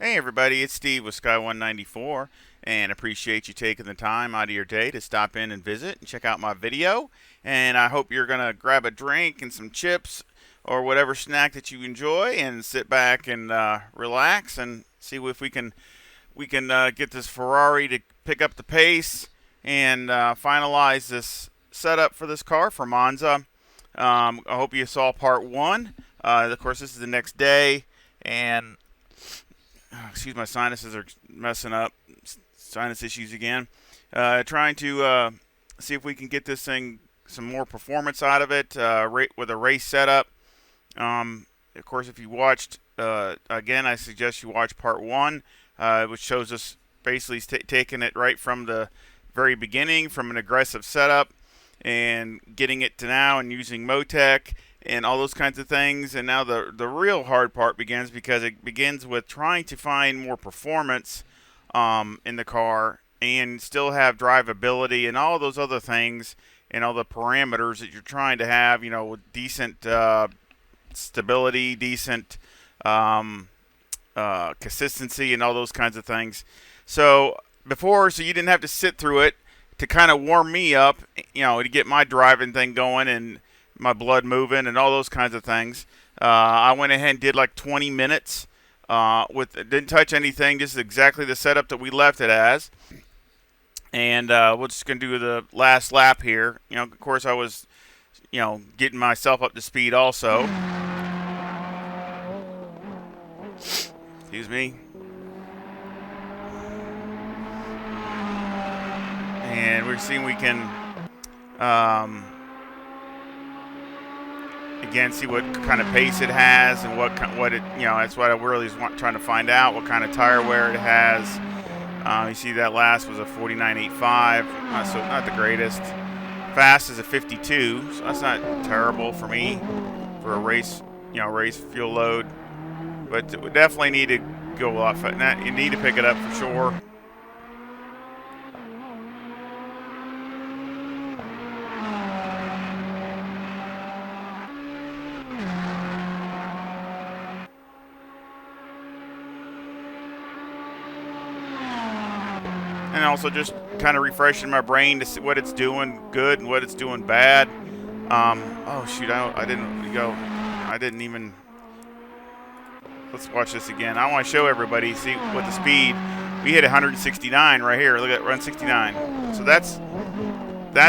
Hey everybody, it's Steve with Sky194, and appreciate you taking the time out of your day to stop in and visit and check out my video. And I hope you're gonna grab a drink and some chips or whatever snack that you enjoy, and sit back and relax and see if we can get this Ferrari to pick up the pace and finalize this setup for this car for Monza. I hope you saw part one. Of course, this is the next day, and excuse, my sinuses are messing up. Sinus issues again. Trying to see if we can get this thing some more performance out of it with a race setup. Of course, if you watched, again, I suggest you watch part one, which shows us basically taking it right from the very beginning, from an aggressive setup, and getting it to now and using Motec and all those kinds of things. And now the real hard part begins, because it begins with trying to find more performance in the car and still have drivability and all those other things and all the parameters that you're trying to have, with decent stability, decent consistency, and all those kinds of things. So so you didn't have to sit through it to kind of warm me up, to get my driving thing going and my blood moving and all those kinds of things. I went ahead and did like 20 minutes. Didn't touch anything, just exactly the setup that we left it as. And we're just gonna do the last lap here. Of course, I was, getting myself up to speed also. Excuse me. And we're seeing we can, again, see what kind of pace it has and what it, that's what I really trying to find out, what kind of tire wear it has. You see that last was a 49.85, so not the greatest. Fast is a 52, so that's not terrible for me for a race, race fuel load. But we definitely need to go a lot faster. You need to pick it up for sure. And also just kind of refreshing my brain to see what it's doing good and what it's doing bad. Oh shoot, I didn't even. Let's watch this again. I want to show everybody, see what the speed. We hit 169 right here. Look at 169. So that's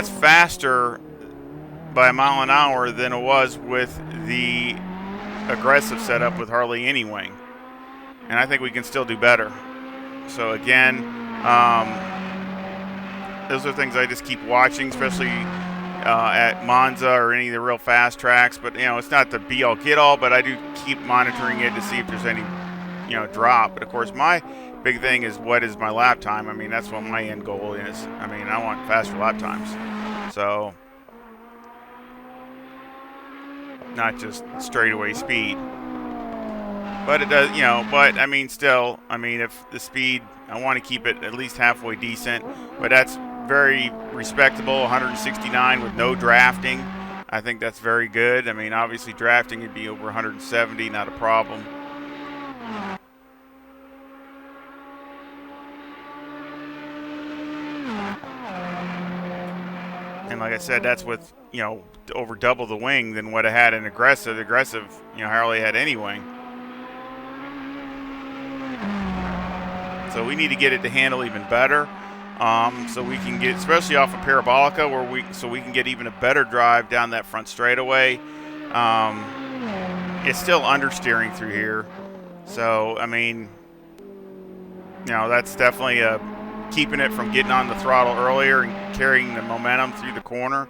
faster by a mile an hour than it was with the aggressive setup with hardly any wing. And I think we can still do better. So again, those are things I just keep watching, especially at Monza or any of the real fast tracks. But it's not the be-all get-all, but I do keep monitoring it to see if there's any drop. But of course, my big thing is, what is my lap time? I mean, that's what my end goal is. I mean, I want faster lap times, so not just straightaway speed. But it does, but I mean, still, if the speed, I want to keep it at least halfway decent. But that's very respectable, 169 with no drafting. I think that's very good. I mean, obviously drafting would be over 170, not a problem. And like I said, that's with, over double the wing than what I had in aggressive. Aggressive, hardly had any wing. So we need to get it to handle even better, so we can get, especially off of Parabolica, so we can get even a better drive down that front straightaway. It's still understeering through here, so I mean, that's definitely keeping it from getting on the throttle earlier and carrying the momentum through the corner.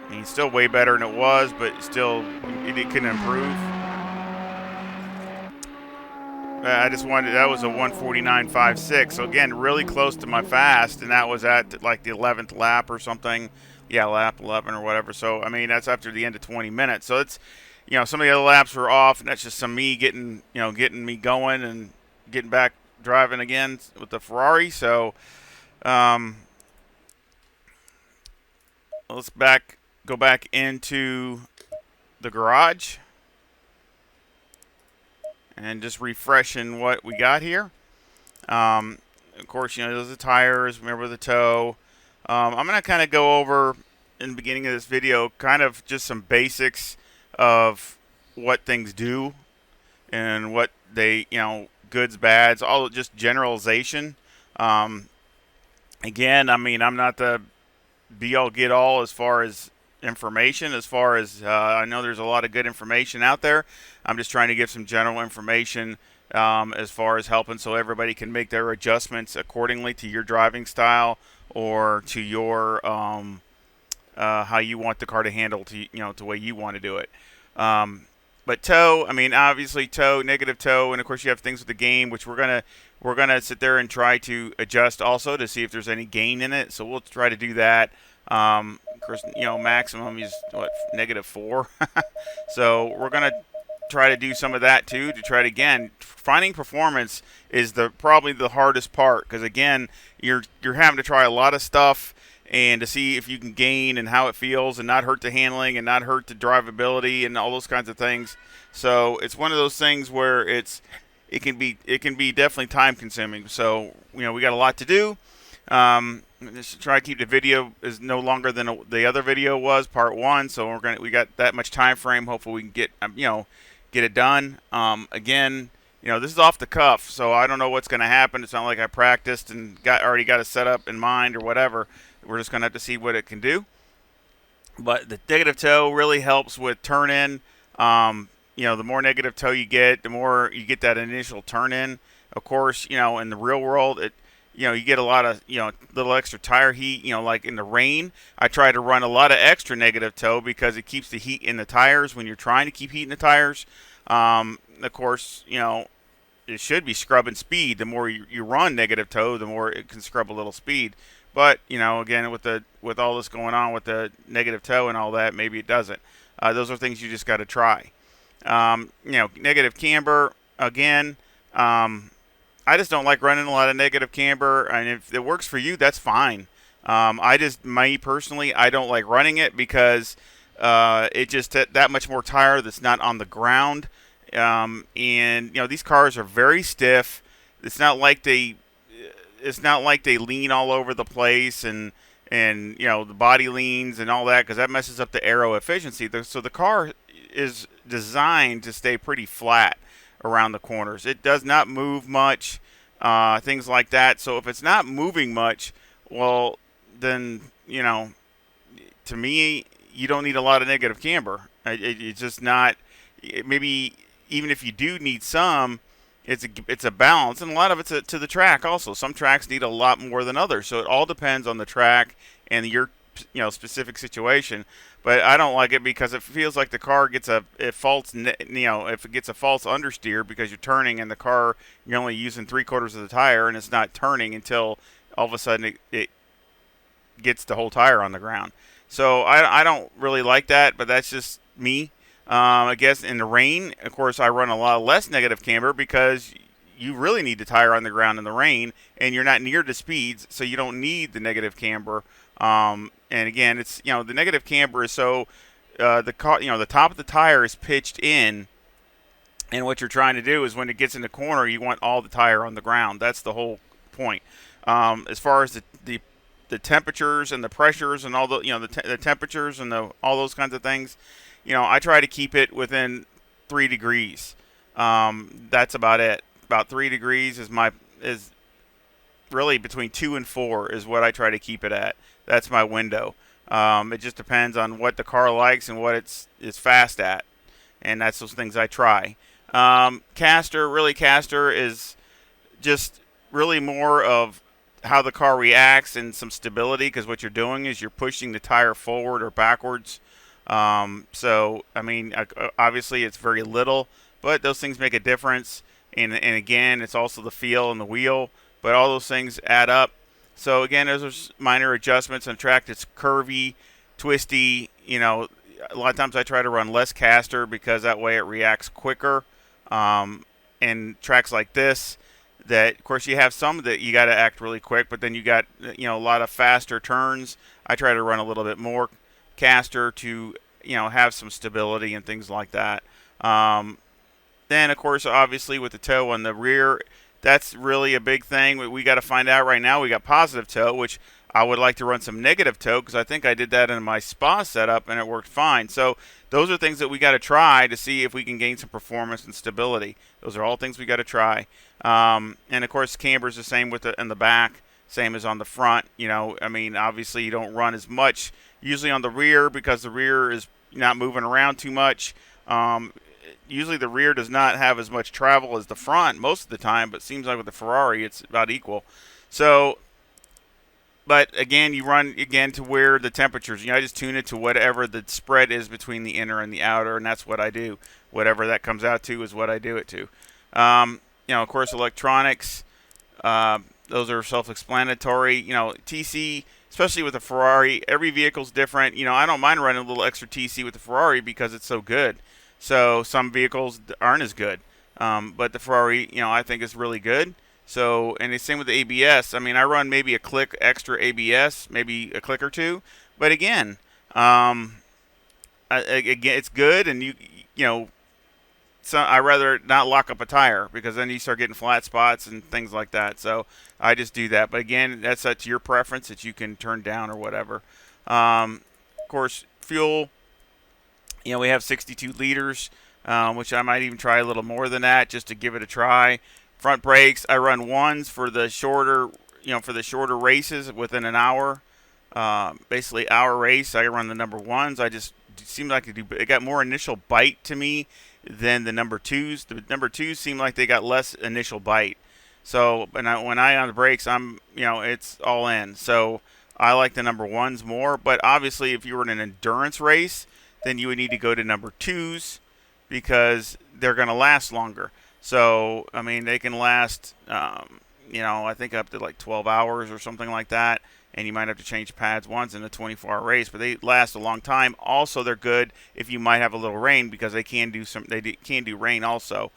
I mean, it's still way better than it was, but still, it can improve. I just wanted, that was a 149.56, so again, really close to my fast, and that was at like the 11th lap or something. Yeah, lap 11 or whatever. So I mean, that's after the end of 20 minutes. So it's, some of the other laps were off, and that's just some me getting me going and getting back driving again with the Ferrari. So let's go back into the garage. and just refreshing what we got here. Of course, those are the tires. Remember the toe. I'm going to kind of go over in the beginning of this video kind of just some basics of what things do and what they, goods, bads, all just generalization. Um, Again, I mean, I'm not the be all get all as far as information. As far as I know, there's a lot of good information out there. I'm just trying to give some general information as far as helping so everybody can make their adjustments accordingly to your driving style or to your how you want the car to handle to the way you want to do it. But toe, I mean, obviously toe, negative toe, and of course you have things with the game, which we're gonna sit there and try to adjust also to see if there's any gain in it. So we'll try to do that. Of course, maximum is what, -4. So we're gonna try to do some of that too to try to, again, finding performance is probably the hardest part, because again you're having to try a lot of stuff and to see if you can gain and how it feels and not hurt the handling and not hurt the drivability and all those kinds of things. So it's one of those things where it can be definitely time consuming. So we got a lot to do. Just try to keep the video is no longer than the other video was, part 1. So we got that much time frame. Hopefully we can get get it done. Again, this is off the cuff, so I don't know what's going to happen. It's not like I practiced and already got a setup in mind or whatever. We're just going to have to see what it can do. But the negative toe really helps with turn in. The more negative toe you get, the more you get that initial turn in. Of course, in the real world, you get a lot of, little extra tire heat, like in the rain. I try to run a lot of extra negative toe because it keeps the heat in the tires when you're trying to keep heat in the tires. Of course, it should be scrubbing speed. The more you run negative toe, the more it can scrub a little speed. But, again, with all this going on with the negative toe and all that, maybe it doesn't. Those are things you just got to try. Negative camber, again, I just don't like running a lot of negative camber. And if it works for you, that's fine. Me personally, I don't like running it because it just that much more tire that's not on the ground. And these cars are very stiff. It's not like they lean all over the place and the body leans and all that, because that messes up the aero efficiency. So the car is designed to stay pretty flat around the corners. It does not move much, things like that. So if it's not moving much, well, then to me, you don't need a lot of negative camber. It's just not. Maybe even if you do need some, it's a balance, and a lot of it's to the track also. Some tracks need a lot more than others, so it all depends on the track and your specific situation. But I don't like it because it feels like the car gets if it gets a false understeer because you're turning and the car, you're only using 3/4 of the tire and it's not turning until all of a sudden it gets the whole tire on the ground. So I don't really like that, but that's just me. I guess in the rain, of course, I run a lot less negative camber because you really need the tire on the ground in the rain, and you're not near the speeds, so you don't need the negative camber. And again, it's the negative camber is so the top of the tire is pitched in, and what you're trying to do is when it gets in the corner, you want all the tire on the ground. That's the whole point. As far as the temperatures and the pressures and all the the temperatures and all those kinds of things. I try to keep it within 3 degrees. That's about it. About 3 degrees is really between 2 and 4 is what I try to keep it at. That's my window. It just depends on what the car likes and what it's fast at, and that's those things I try. Caster is just really more of how the car reacts and some stability, because what you're doing is you're pushing the tire forward or backwards. So, I mean, obviously it's very little, but those things make a difference. And again, it's also the feel and the wheel, but all those things add up. So again, those are minor adjustments on track that's curvy, twisty. A lot of times I try to run less caster because that way it reacts quicker. And tracks like this, that of course you have some that you got to act really quick, but then you got a lot of faster turns. I try to run a little bit more caster to have some stability and things like that. Then, of course, obviously with the toe on the rear, that's really a big thing. We got to find out right now. We got positive toe, which I would like to run some negative toe because I think I did that in my spa setup and it worked fine. So those are things that we got to try to see if we can gain some performance and stability. Those are all things we got to try. And of course, camber's the same with in the back, same as on the front. You know, I mean, obviously you don't run as much usually on the rear because the rear is not moving around too much. Usually the rear does not have as much travel as the front most of the time, but it seems like with the Ferrari it's about equal. So, but again, you run again to where the temperatures. You know, I just tune it to whatever the spread is between the inner and the outer, and that's what I do. Whatever that comes out to is what I do it to. You know, of course, electronics. Those are self-explanatory. You know, TC, especially with the Ferrari, every vehicle's different. You know, I don't mind running a little extra TC with the Ferrari because it's so good. So some vehicles aren't as good, but the Ferrari, you know, I think is really good. So, and the same with the ABS. I mean, I run maybe a click extra ABS, maybe a click or two, but again, again, it's good, and you know, so I rather not lock up a tire because then you start getting flat spots and things like that. So I just do that. But again, that's up to your preference that you can turn down or whatever. Of course, fuel. You know, we have 62 liters, which I might even try a little more than that just to give it a try. Front brakes, I run ones for the shorter, you know, for the shorter races within an hour. Basically, hour race, I run the number ones. I just it seemed like it got more initial bite to me than the number twos. The number twos seem like they got less initial bite. So, when I on the brakes, you know, it's all in. So I like the number ones more. But obviously, if you were in an endurance race, then you would need to go to number twos because they're going to last longer. So, I mean, they can last, you know, I think up to like 12 hours or something like that. And you might have to change pads once in a 24-hour race, but they last a long time. Also, they're good if you might have a little rain because they can do can do rain also.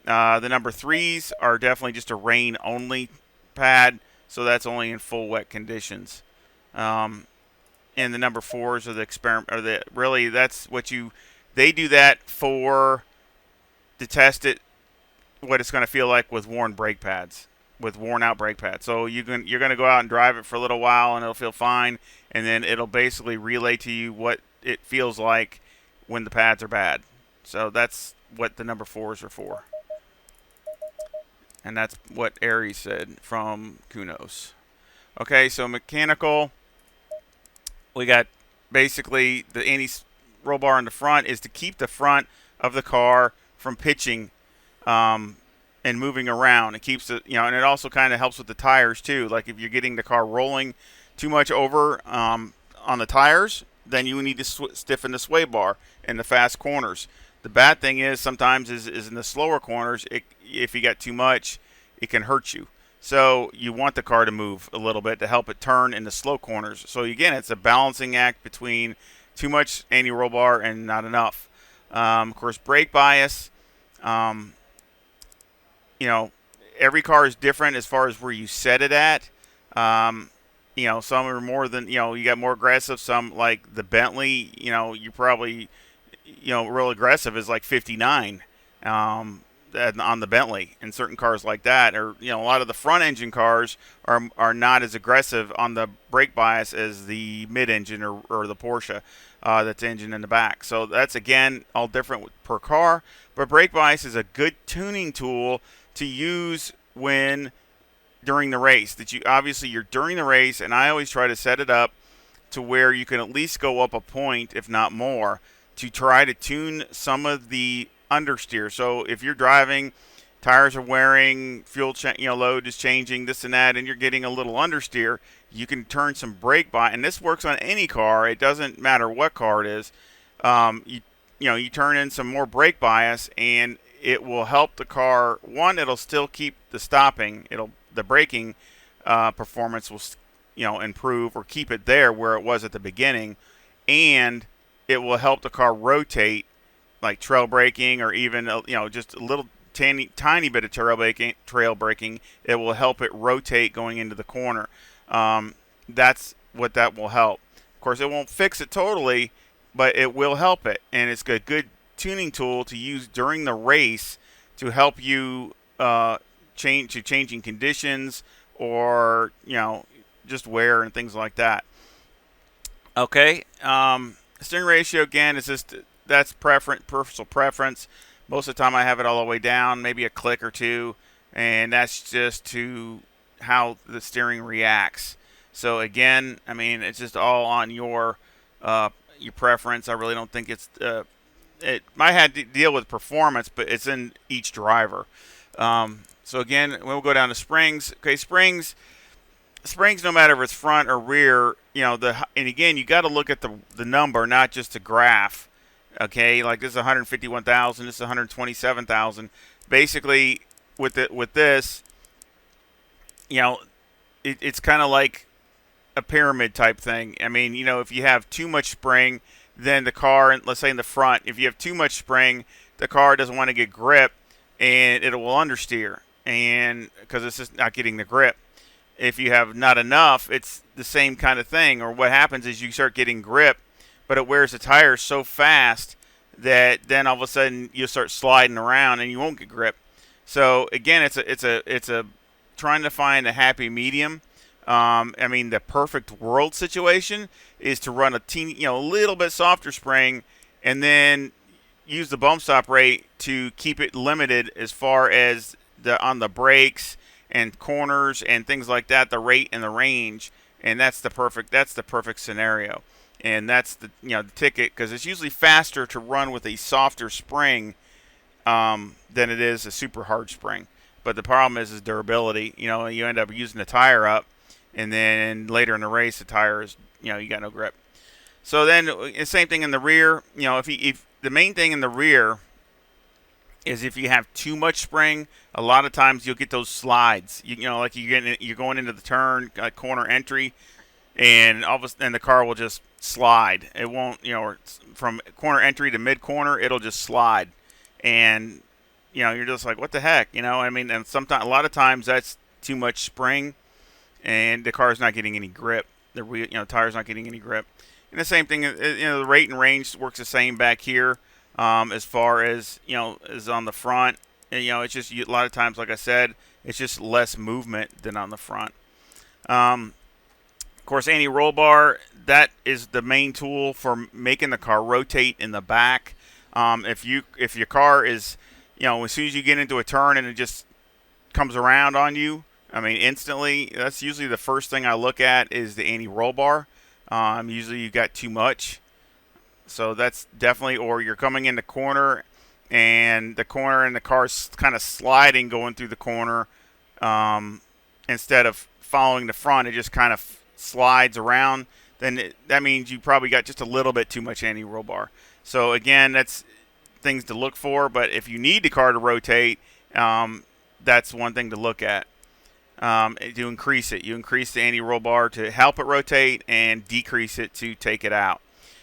The number threes are definitely just a rain only pad, so that's only in full wet conditions. And the number fours are the experiment, or the really that's what they do that for to test it what it's going to feel like with worn brake pads, with worn out brake pads. So you're going to go out and drive it for a little while and it'll feel fine, and then it'll basically relay to you what it feels like when the pads are bad. So that's what the number fours are for. And that's what Aries said from Kunos. Okay, so mechanical, we got basically the anti-roll bar in the front is to keep the front of the car from pitching and moving around. It keeps it, you know, and it also kind of helps with the tires too. Like if you're getting the car rolling too much over on the tires, then you need to stiffen the sway bar in the fast corners. The bad thing is sometimes is in the slower corners, if you got too much, it can hurt you. So you want the car to move a little bit to help it turn in the slow corners. So again, it's a balancing act between too much anti-roll bar and not enough. Of course, brake bias. You know, every car is different as far as where you set it at. You know, some are more than, you know, you got more aggressive. Some like the Bentley, you know, you probably, you know, real aggressive is like 59 on the Bentley, and certain cars like that. Or, you know, a lot of the front engine cars are not as aggressive on the brake bias as the mid-engine or the Porsche that's engine in the back. So that's, again, all different per car. But brake bias is a good tuning tool to use during the race. That you obviously you're during the race, and I always try to set it up to where you can at least go up a point, if not more, to try to tune some of the understeer. So if you're driving, tires are wearing, fuel load is changing, this and that, and you're getting a little understeer, you can turn some brake bias, and this works on any car. It doesn't matter what car it is. You turn in some more brake bias, and it will help the car. One, it'll still keep the stopping. The braking performance will, improve or keep it there where it was at the beginning, and it will help the car rotate, like trail braking, or even just a little tiny bit of trail braking. It will help it rotate going into the corner. That's what that will help. Of course, it won't fix it totally, but it will help it, and it's a good tuning tool to use during the race to help you change to changing conditions, or just wear and things like that. Okay, steering ratio again is just that's personal preference. Most of the time I have it all the way down, maybe a click or two, and that's just to how the steering reacts. So again, I mean, it's just all on your preference. I really don't think it might have to deal with performance, but it's in each driver. So again, we'll go down to springs. Okay, springs, no matter if it's front or rear, and again, you got to look at the number, not just the graph. Okay, like this is 151,000, this is 127,000. Basically, with this, it's kind of like a pyramid type thing. I mean, if you have too much spring, then the car, let's say in the front, if you have too much spring, the car doesn't want to get grip, and it will understeer, and because it's just not getting the grip. If you have not enough, it's the same kind of thing. Or what happens is you start getting grip, but it wears the tires so fast that then all of a sudden you'll start sliding around and you won't get grip. So again, it's a trying to find a happy medium. I mean, the perfect world situation is to run a little bit softer spring, and then use the bump stop rate to keep it limited as far as on the brakes and corners and things like that, the rate and the range, and that's the perfect scenario, and that's the ticket, because it's usually faster to run with a softer spring than it is a super hard spring. But the problem is durability. You end up using the tire up, and then later in the race the tire is you got no grip. So then the same thing in the rear. If the main thing in the rear is if you have too much spring, a lot of times you'll get those slides. Like you're going into the turn, corner entry, and all of a sudden the car will just slide. It won't, from corner entry to mid corner, it'll just slide, and you're just like, what the heck, I mean, and sometimes, a lot of times that's too much spring, and the car's not getting any grip. The tire's not getting any grip. And the same thing, the rate and range works the same back here. As far as is on the front, and, it's just a lot of times, like I said, it's just less movement than on the front. Of course, anti-roll bar, that is the main tool for making the car rotate in the back. If your car is, as soon as you get into a turn and it just comes around on you, I mean, instantly, that's usually the first thing I look at is the anti-roll bar. Usually you got too much. So that's definitely, or you're coming in the corner, and the car's kind of sliding going through the corner, instead of following the front, it just kind of slides around. Then that means you probably got just a little bit too much anti-roll bar. So again, that's things to look for. But if you need the car to rotate, that's one thing to look at. To increase it, you increase the anti-roll bar to help it rotate, and decrease it to take it out.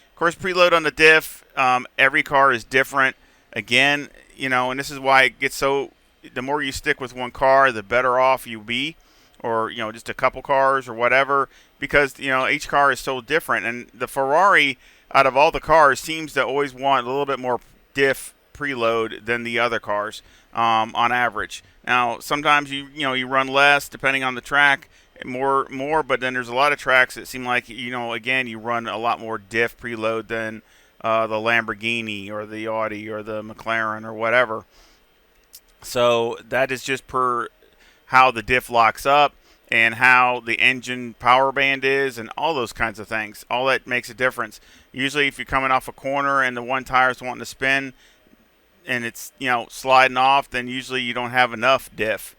Of course, preload on the diff, every car is different. Again, and this is why it gets so, the more you stick with one car, the better off you be, or, just a couple cars or whatever, because, each car is so different. And the Ferrari, out of all the cars, seems to always want a little bit more diff preload than the other cars, on average. Now, sometimes you run less depending on the track, more, but then there's a lot of tracks that seem like, again, you run a lot more diff preload than the Lamborghini or the Audi or the McLaren or whatever. So that is just per how the diff locks up and how the engine power band is and all those kinds of things. All that makes a difference. Usually if you're coming off a corner and the one tire's wanting to spin and it's, sliding off, then usually you don't have enough diff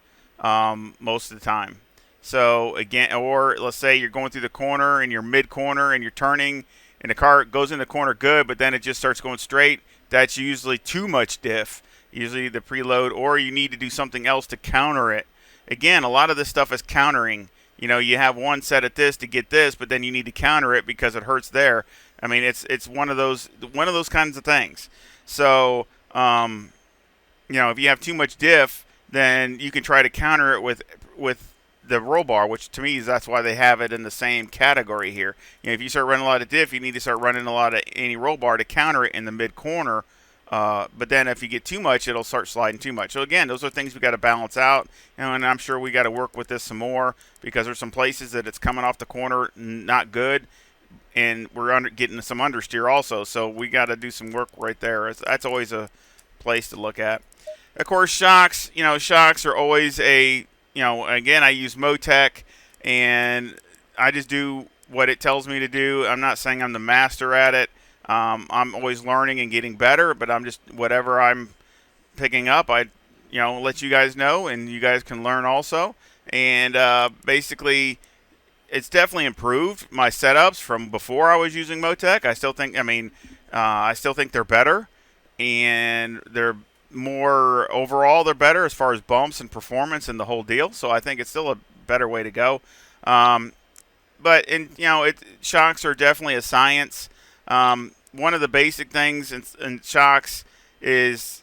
most of the time. So again, or let's say you're going through the corner and you're mid-corner and you're turning and the car goes in the corner good, but then it just starts going straight. That's usually too much diff, usually the preload, or you need to do something else to counter it. Again, a lot of this stuff is countering. You have one set at this to get this, but then you need to counter it because it hurts there. I mean, it's one of those kinds of things. So, if you have too much diff, then you can try to counter it with the roll bar, which to me is that's why they have it in the same category here. If you start running a lot of diff, you need to start running a lot of anti-roll bar to counter it in the mid corner, But then if you get too much, it'll start sliding too much. So again, those are things we got to balance out, and I'm sure we got to work with this some more because there's some places that it's coming off the corner not good, and we're getting some understeer also. So we got to do some work right there. That's always a place to look at. Of course, shocks. Shocks are always again, I use Motec, and I just do what it tells me to do. I'm not saying I'm the master at it. I'm always learning and getting better, but I'm just whatever I'm picking up, I let you guys know, and you guys can learn also. And basically, it's definitely improved my setups from before I was using Motec. I still think, I still think they're better, and they're more overall. They're better as far as bumps and performance and the whole deal. So I think it's still a better way to go. But shocks are definitely a science. One of the basic things in shocks is,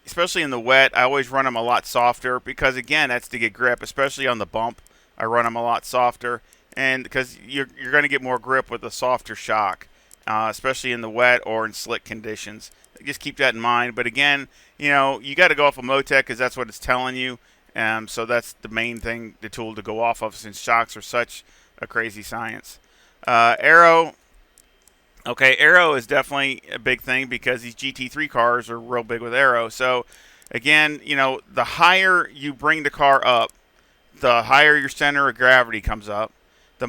especially in the wet, I always run them a lot softer because, again, that's to get grip, especially on the bump. I run them a lot softer, and because you're going to get more grip with a softer shock, especially in the wet or in slick conditions. Just keep that in mind. But again, you got to go off of Motec because that's what it's telling you. So that's the main thing, the tool to go off of, since shocks are such a crazy science. Aero. Okay, Aero is definitely a big thing because these GT3 cars are real big with Aero. So, again, the higher you bring the car up, the higher your center of gravity comes up, the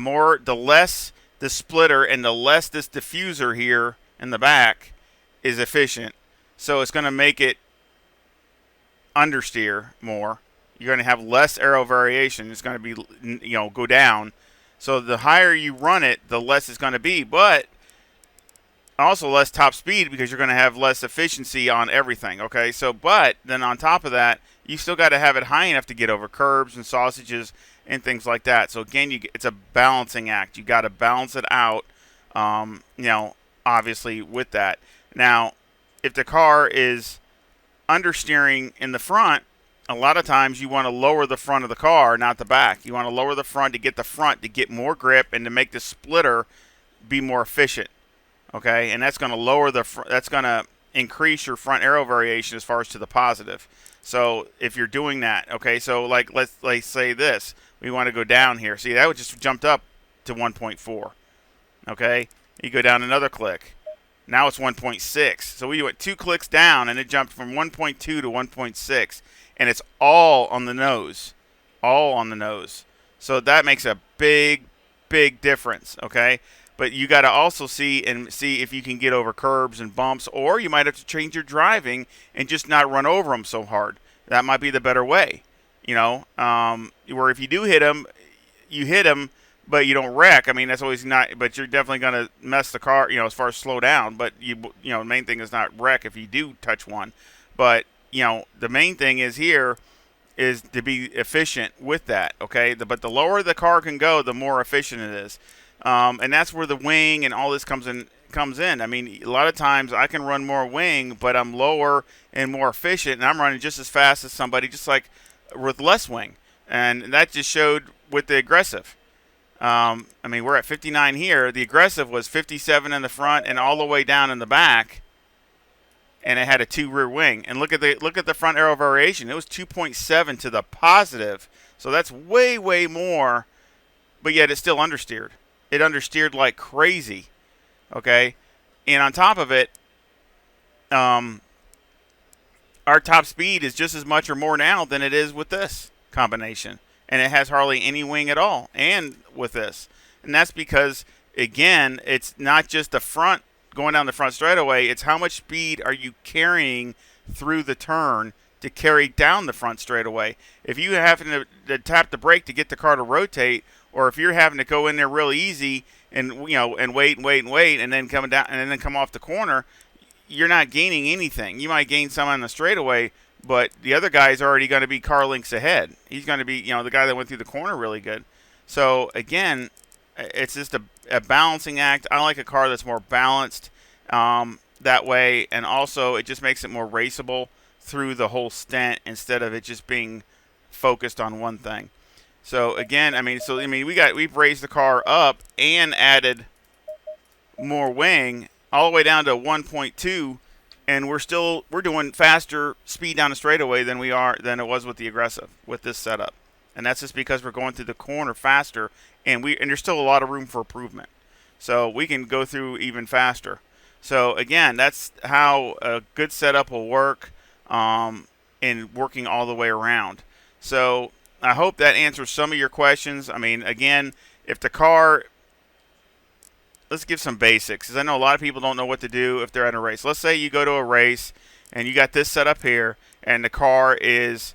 less the splitter and the less this diffuser here in the back is efficient. So it's going to make it understeer more. You're going to have less aero variation. It's going to be, go down. So the higher you run it, the less it's going to be. But also less top speed because you're going to have less efficiency on everything, okay? So, but then on top of that, you still got to have it high enough to get over curbs and sausages and things like that. So again, it's a balancing act. You got to balance it out, obviously with that. Now, if the car is understeering in the front, a lot of times you want to lower the front of the car, not the back. You want to lower the front to get the front to get more grip and to make the splitter be more efficient. Okay, and that's going to lower that's going to increase your front aero variation as far as to the positive. So if you're doing that, okay, so like let's say this, we want to go down here. See, that would just jumped up to 1.4. Okay, you go down another click. Now it's 1.6. So we went 2 clicks down, and it jumped from 1.2 to 1.6, and it's all on the nose, all on the nose. So that makes a big difference. Okay. But you got to also see if you can get over curbs and bumps, or you might have to change your driving and just not run over them so hard. That might be the better way, where if you do hit them, you hit them, but you don't wreck. I mean, that's always not, but you're definitely going to mess the car, as far as slow down. But the main thing is not wreck if you do touch one. But the main thing is here is to be efficient with that. Okay, but the lower the car can go, the more efficient it is. And that's where the wing and all this comes in. I mean, a lot of times I can run more wing, but I'm lower and more efficient, and I'm running just as fast as somebody just like with less wing. And that just showed with the aggressive. I mean, we're at 59 here. The aggressive was 57 in the front and all the way down in the back, and it had a 2 rear wing. And look at the front aero variation. It was 2.7 to the positive, so that's way more. But yet it's still understeered. It understeered like crazy, okay? And on top of it, our top speed is just as much or more now than it is with this combination. And it has hardly any wing at all, and with this. And that's because, again, it's not just the front, going down the front straightaway, it's how much speed are you carrying through the turn to carry down the front straightaway. If you having to tap the brake to get the car to rotate, or if you're having to go in there real easy and and wait and then come down and then come off the corner, you're not gaining anything. You might gain some on the straightaway, but the other guy's already going to be car lengths ahead. He's going to be the guy that went through the corner really good. So again, it's just a balancing act. I like a car that's more balanced that way, and also it just makes it more raceable through the whole stint instead of it just being focused on one thing. So again, we've raised the car up and added more wing all the way down to 1.2 and we're doing faster speed down the straightaway than it was with the aggressive with this setup, and that's just because we're going through the corner faster, and there's still a lot of room for improvement, so we can go through even faster. So again, that's how a good setup will work, in working all the way around. So I hope that answers some of your questions. I mean, again, if the car, let's give some basics, because I know a lot of people don't know what to do if they're at a race. Let's say you go to a race and you got this set up here, and the car is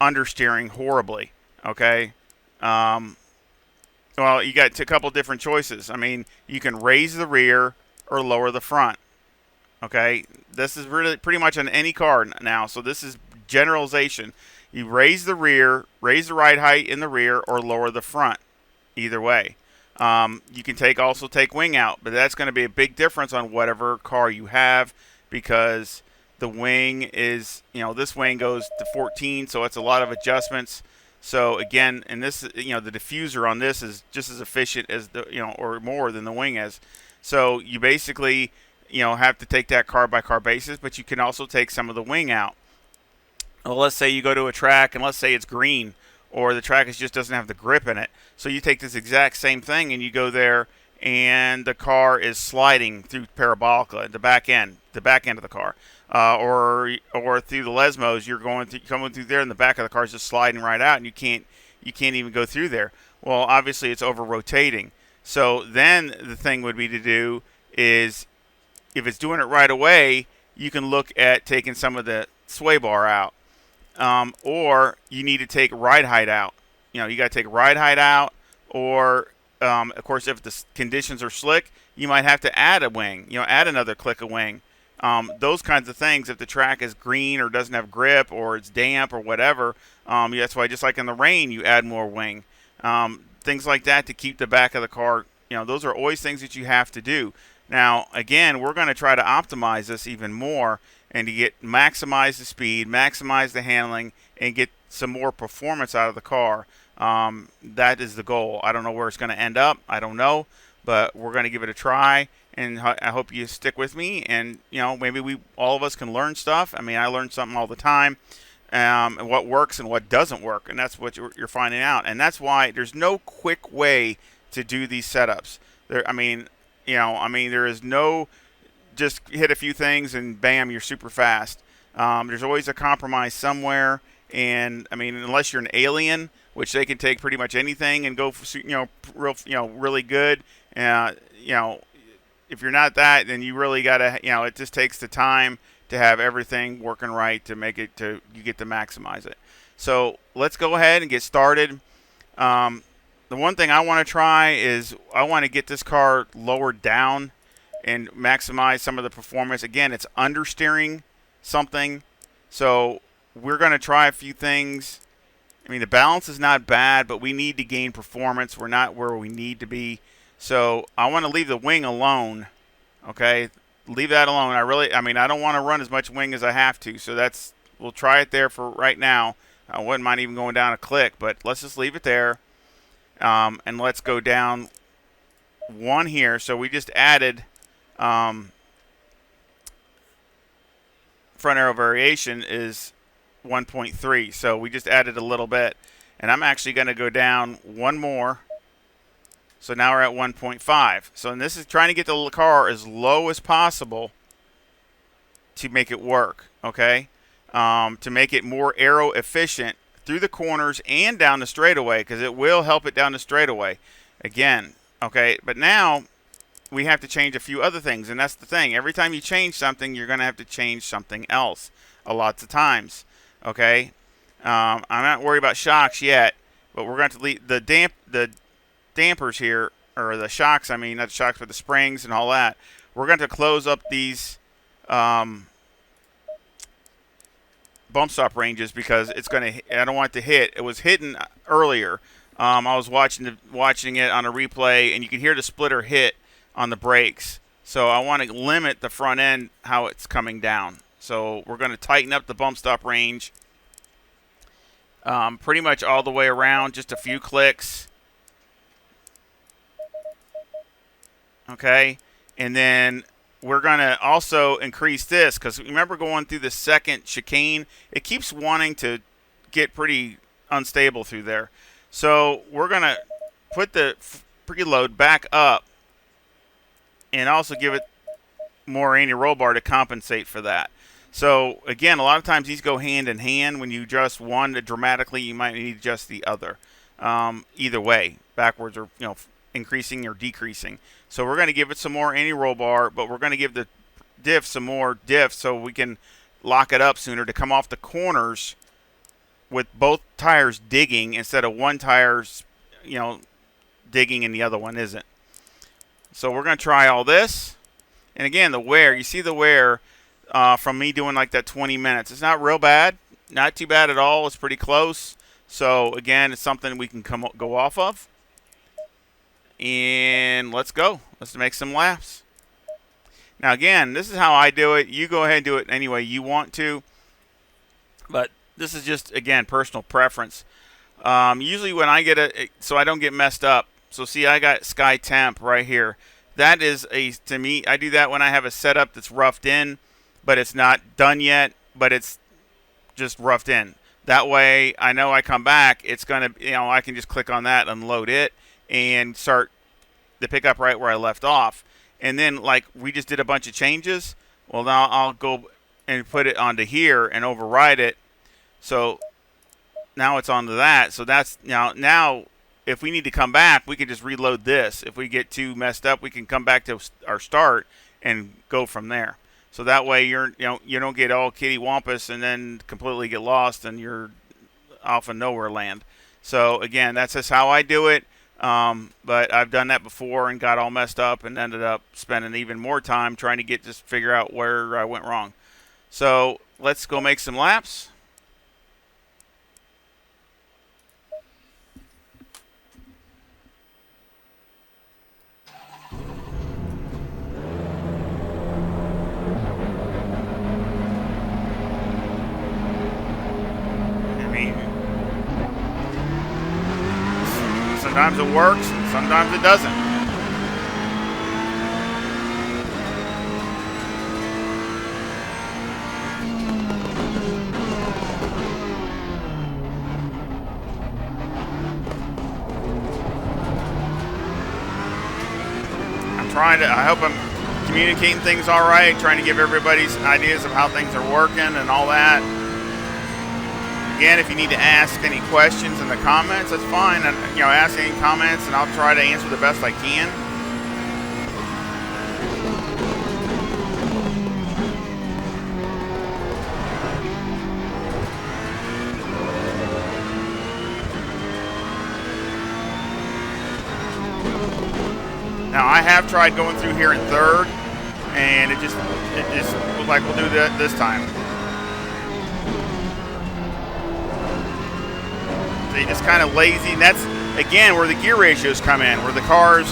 understeering horribly. Okay, well, you got a couple different choices. I mean, you can raise the rear or lower the front. Okay, this is really pretty much on any car now. So this is generalization. You raise the rear, raise the ride height in the rear, or lower the front. Either way. You can also take wing out, but that's going to be a big difference on whatever car you have, because the wing is, this wing goes to 14, so it's a lot of adjustments. So again, and this, the diffuser on this is just as efficient as or more than the wing is. So you basically, have to take that car by car basis, but you can also take some of the wing out. Well, let's say you go to a track and let's say it's green, or the track just doesn't have the grip in it. So you take this exact same thing and you go there, and the car is sliding through parabolica, the back end of the car, or through the Lesmos, you're coming through there, and the back of the car is just sliding right out, and you can't even go through there. Well, obviously it's over rotating. So then the thing would be to do is, if it's doing it right away, you can look at taking some of the sway bar out. Or you need to take ride height out. You got to take ride height out, or of course, if the conditions are slick, you might have to add a wing. Add another click of wing. Those kinds of things. If the track is green or doesn't have grip, or it's damp or whatever, that's why, just like in the rain, you add more wing. Things like that to keep the back of the car. Those are always things that you have to do. Now, again, we're going to try to optimize this even more, and to maximize the speed, maximize the handling, and get some more performance out of the car. That is the goal. I don't know where it's going to end up. I don't know, but we're going to give it a try, and I hope you stick with me. And maybe all of us can learn stuff. I mean, I learn something all the time, and what works and what doesn't work, and that's what you're finding out. And that's why there's no quick way to do these setups. There is no just hit a few things and bam, you're super fast. There's always a compromise somewhere, and I mean, unless you're an alien, which they can take pretty much anything and go for, really good. If you're not that, then you really gotta, it just takes the time to have everything working right to make it you get to maximize it. So let's go ahead and get started. The one thing I want to try is I want to get this car lowered down and maximize some of the performance. Again, it's understeering something, so we're going to try a few things. I mean, the balance is not bad, but we need to gain performance. We're not where we need to be, so I want to leave the wing alone. Okay, leave that alone. I don't want to run as much wing as I have to, so we'll try it there for right now. I wouldn't mind even going down a click, but let's just leave it there. And let's go down one here. So we just added front arrow variation is 1.3. So we just added a little bit. And I'm actually going to go down one more. So now we're at 1.5. So this is trying to get the car as low as possible to make it work. Okay? To make it more aero efficient through the corners and down the straightaway, because it will help it down the straightaway. Again, okay, but now we have to change a few other things, and that's the thing. Every time you change something, you're going to have to change something else a lot of times, okay? I'm not worried about shocks yet, but we're going to leave the dampers here, or the shocks, not the shocks, but the springs and all that. We're going to close up these bump stop ranges, because it's going to, I don't want it to hit. It was hitting earlier. I was watching it on a replay, and you can hear the splitter hit on the brakes. So I want to limit the front end, how it's coming down. So we're going to tighten up the bump stop range pretty much all the way around, just a few clicks. Okay, and then we're going to also increase this because remember going through the second chicane, it keeps wanting to get pretty unstable through there. So we're going to put the preload back up and also give it more anti-roll bar to compensate for that. So again, a lot of times these go hand in hand. When you adjust one dramatically, you might need to adjust the other. Either way, backwards or increasing or decreasing. So we're going to give it some more anti-roll bar, but we're going to give the diff some more diff so we can lock it up sooner to come off the corners with both tires digging instead of one tire, digging and the other one isn't. So we're going to try all this. And again, the wear, you see the wear from me doing like that 20 minutes. It's not real bad, not too bad at all. It's pretty close. So again, it's something we can go off of. And let's go. Let's make some laps. Now again, this is how I do it. You go ahead and do it any way you want to. But this is just, again, personal preference. Usually when I get so I don't get messed up. So see, I got Sky Temp right here. That is to me, I do that when I have a setup that's roughed in, but it's not done yet, but it's just roughed in. That way, I know I come back, it's going to, I can just click on that, unload it, and start the pickup right where I left off. And then, like, we just did a bunch of changes. Well, now I'll go and put it onto here and override it. So now it's onto that. So that's, now if we need to come back, we can just reload this. If we get too messed up, we can come back to our start and go from there. So that way you don't get all kittywampus and then completely get lost and you're off in nowhere land. So again, that's just how I do it. But I've done that before and got all messed up and ended up spending even more time trying to just figure out where I went wrong. So let's go make some laps. Sometimes it works, and sometimes it doesn't. I hope I'm communicating things all right, trying to give everybody's ideas of how things are working and all that. Again, if you need to ask any questions in the comments, that's fine. And, ask any comments, and I'll try to answer the best I can. Now, I have tried going through here in third, and it just looks like we'll do that this time. Just kind of lazy, and that's again where the gear ratios come in, where the cars,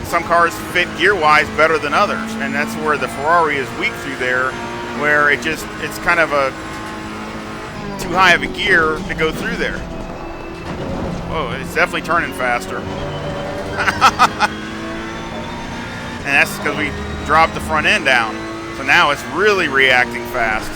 some cars fit gear-wise better than others, and that's where the Ferrari is weak through there, where it's kind of a too high of a gear to go through there. Oh, it's definitely turning faster. And that's because we dropped the front end down, so now it's really reacting fast.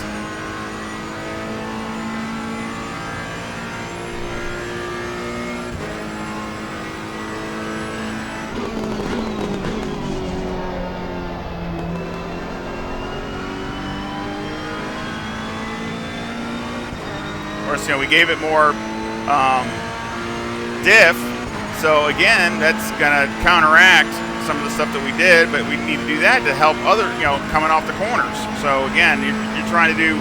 We gave it more diff, so again, that's going to counteract some of the stuff that we did, but we need to do that to help other, coming off the corners. So again, you're trying to do,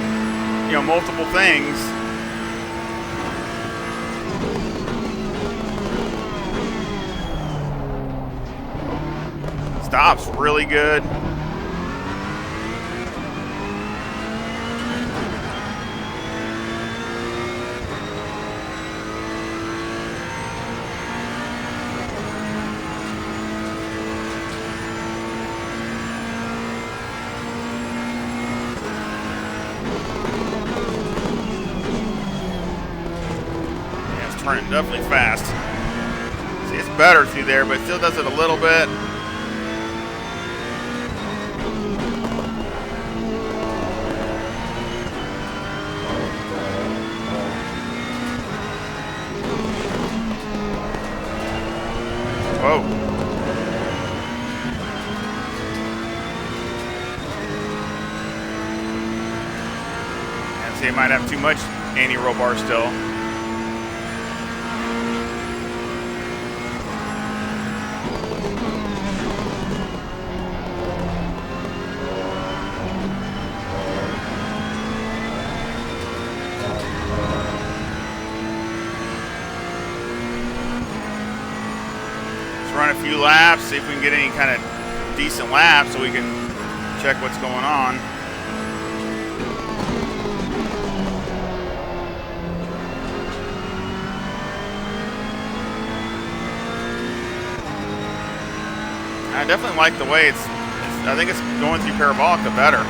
multiple things. Stops really good. Turning definitely fast. See, it's better through there, but it still does it a little bit. Whoa. And see, it might have too much anti-roll bar still. Run a few laps, see if we can get any kind of decent laps so we can check what's going on. I definitely like the way I think it's going through Parabolica better.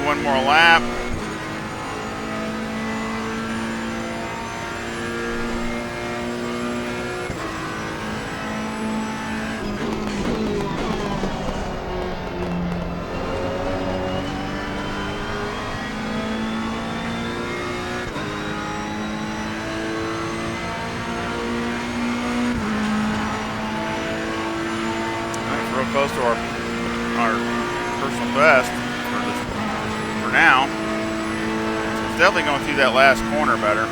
One more lap. That's real close to our personal best for now. It's definitely going through that last corner better.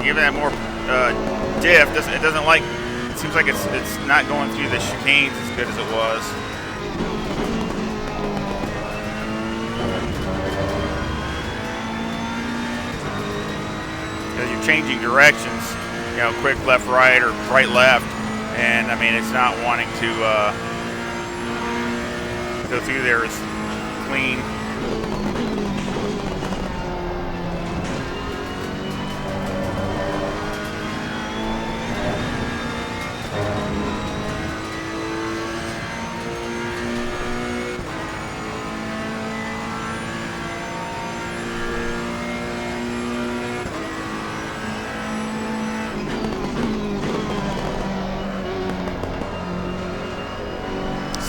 Giving that more diff, it doesn't like. It seems like it's not going through the chicanes as good as it was. Because you're changing directions, you know, quick left right or right left, and I mean it's not wanting to go through there as clean.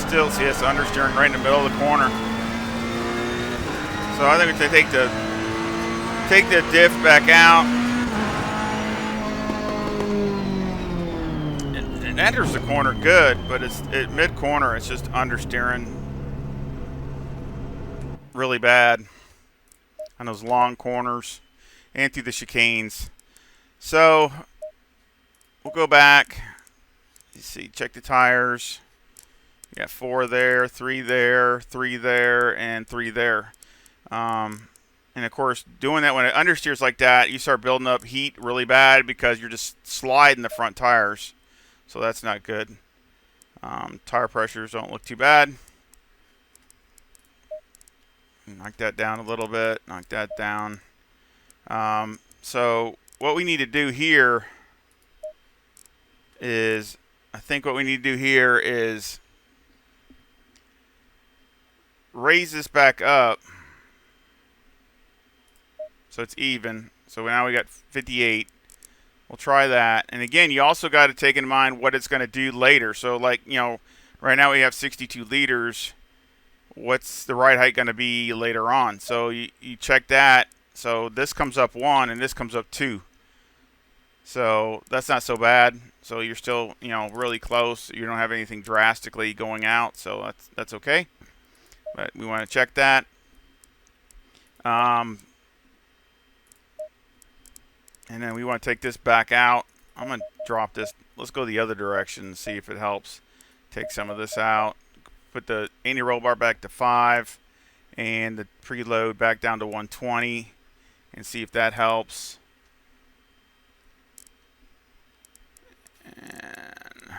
Still see us understeering right in the middle of the corner. So I think if they take the diff back out, it enters the corner good, but it's at mid corner. It's just understeering really bad on those long corners and through the chicanes. So we'll go back. You see, check the tires. You got 4 there, 3 there, 3 there, and 3 there. And of course, doing that when it understeers like that, you start building up heat really bad because you're just sliding the front tires. So that's not good. Tire pressures don't look too bad. Knock that down a little bit. Knock that down. So what we need to do here is, I think what we need to do here is raise this back up so it's even. So now we got 58. We'll try that. And again, you also got to take in mind what it's going to do later. So like, you know, right now we have 62 liters. What's the ride height going to be later on? So you check that. So this comes up 1 and this comes up 2. So that's not so bad. So you're still, you know, really close. You don't have anything drastically going out. So that's okay. But we want to check that. And then we want to take this back out. I'm going to drop this. Let's go the other direction and see if it helps. Take some of this out. Put the anti-roll bar back to 5. And the preload back down to 120. And see if that helps. And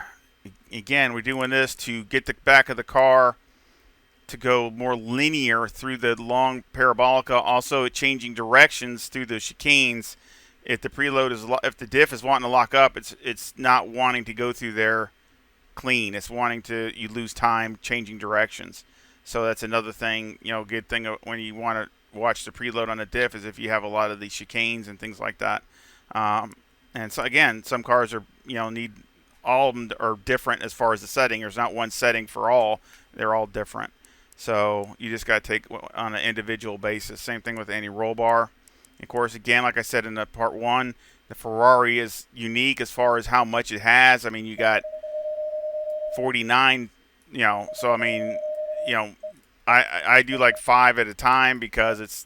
again, we're doing this to get the back of the car to go more linear through the long parabolica. Also, changing directions through the chicanes. If the preload is, if the diff is wanting to lock up, it's not wanting to go through there clean. It's wanting to, you lose time changing directions. So that's another thing, you know, good thing when you want to watch the preload on a diff is if you have a lot of these chicanes and things like that. And so again, some cars are, you know, need, all of them are different as far as the setting. There's not one setting for all. They're all different. So you just got to take on an individual basis. Same thing with any roll bar. Of course, again, like I said in the part 1, the Ferrari is unique as far as how much it has. I mean, you got 49, you know, so I mean, you know, I do like 5 at a time because it's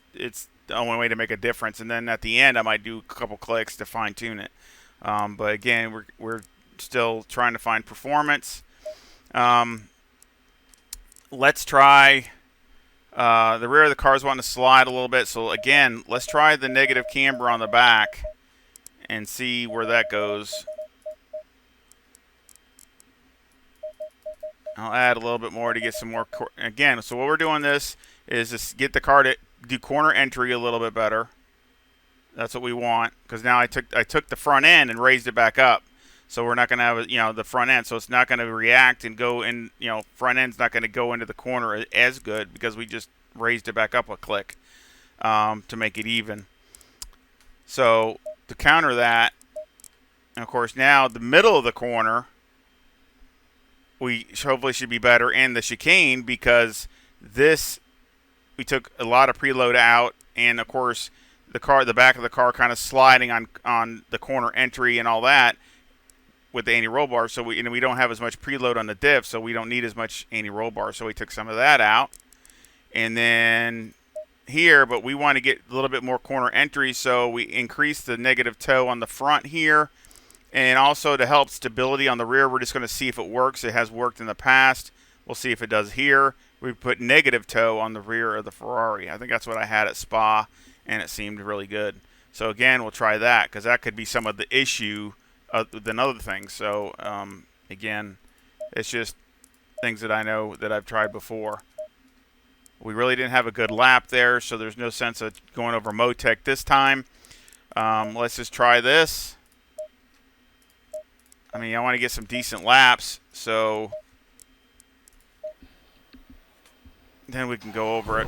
the only way to make a difference. And then at the end, I might do a couple clicks to fine tune it. But again, we're still trying to find performance. Let's try. The rear of the car is wanting to slide a little bit. So again, let's try the negative camber on the back and see where that goes. I'll add a little bit more to get some more. Again, so what we're doing this is just get the car to do corner entry a little bit better. That's what we want, because now I took the front end and raised it back up. So we're not going to have, you know, the front end. So it's not going to react and go in, you know, front end's not going to go into the corner as good because we just raised it back up a click to make it even. So to counter that, and of course now the middle of the corner, we hopefully should be better in the chicane because this, we took a lot of preload out, and of course the back of the car kind of sliding on the corner entry and all that with the anti-roll bar. So we don't have as much preload on the diff, so we don't need as much anti-roll bar. So we took some of that out. And then here, but we want to get a little bit more corner entry, so we increased the negative toe on the front here. And also to help stability on the rear, we're just going to see if it works. It has worked in the past. We'll see if it does here. We put negative toe on the rear of the Ferrari. I think that's what I had at Spa, and it seemed really good. So again, we'll try that because that could be some of the issue than other things. So again, it's just things that I know that I've tried before. We really didn't have a good lap there, so there's no sense of going over Motec this time. Let's just try this. I mean, I want to get some decent laps, so then we can go over it.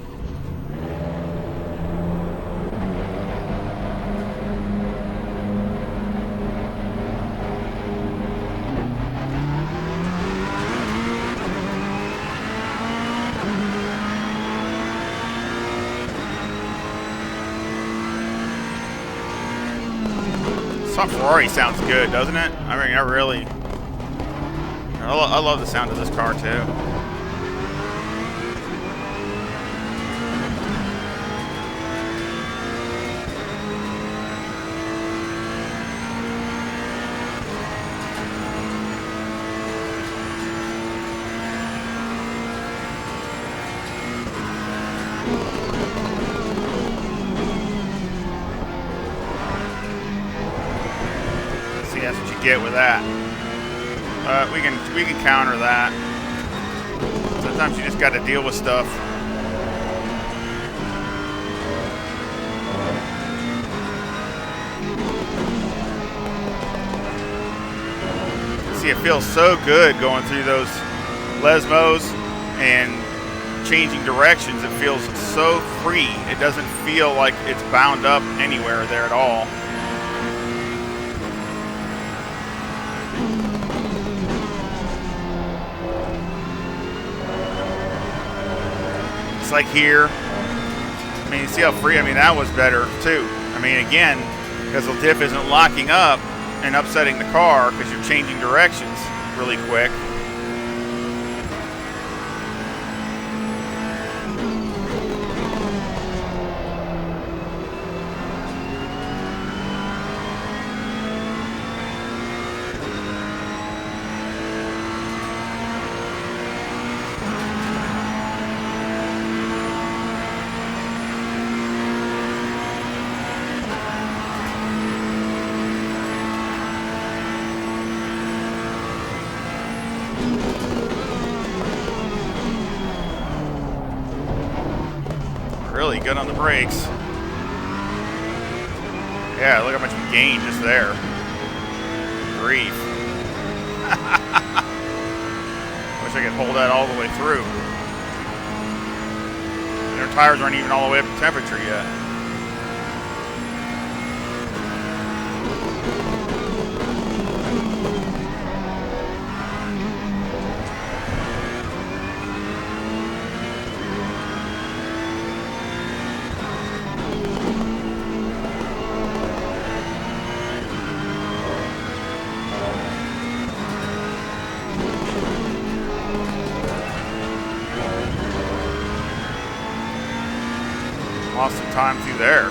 Some Ferrari sounds good, doesn't it? I mean, I love the sound of this car too. get with that. We can counter that. Sometimes you just got to deal with stuff. See, it feels so good going through those lesmos and changing directions. It feels so free. It doesn't feel like it's bound up anywhere there at all. It's like here. I mean, you see how free? I mean, that was better too. I mean, again, because the diff isn't locking up and upsetting the car because you're changing directions really quick. Really good on the brakes. Yeah, look how much we gained just there. Grief. Wish I could hold that all the way through. And our tires aren't even all the way up to temperature yet. Lost some time through there.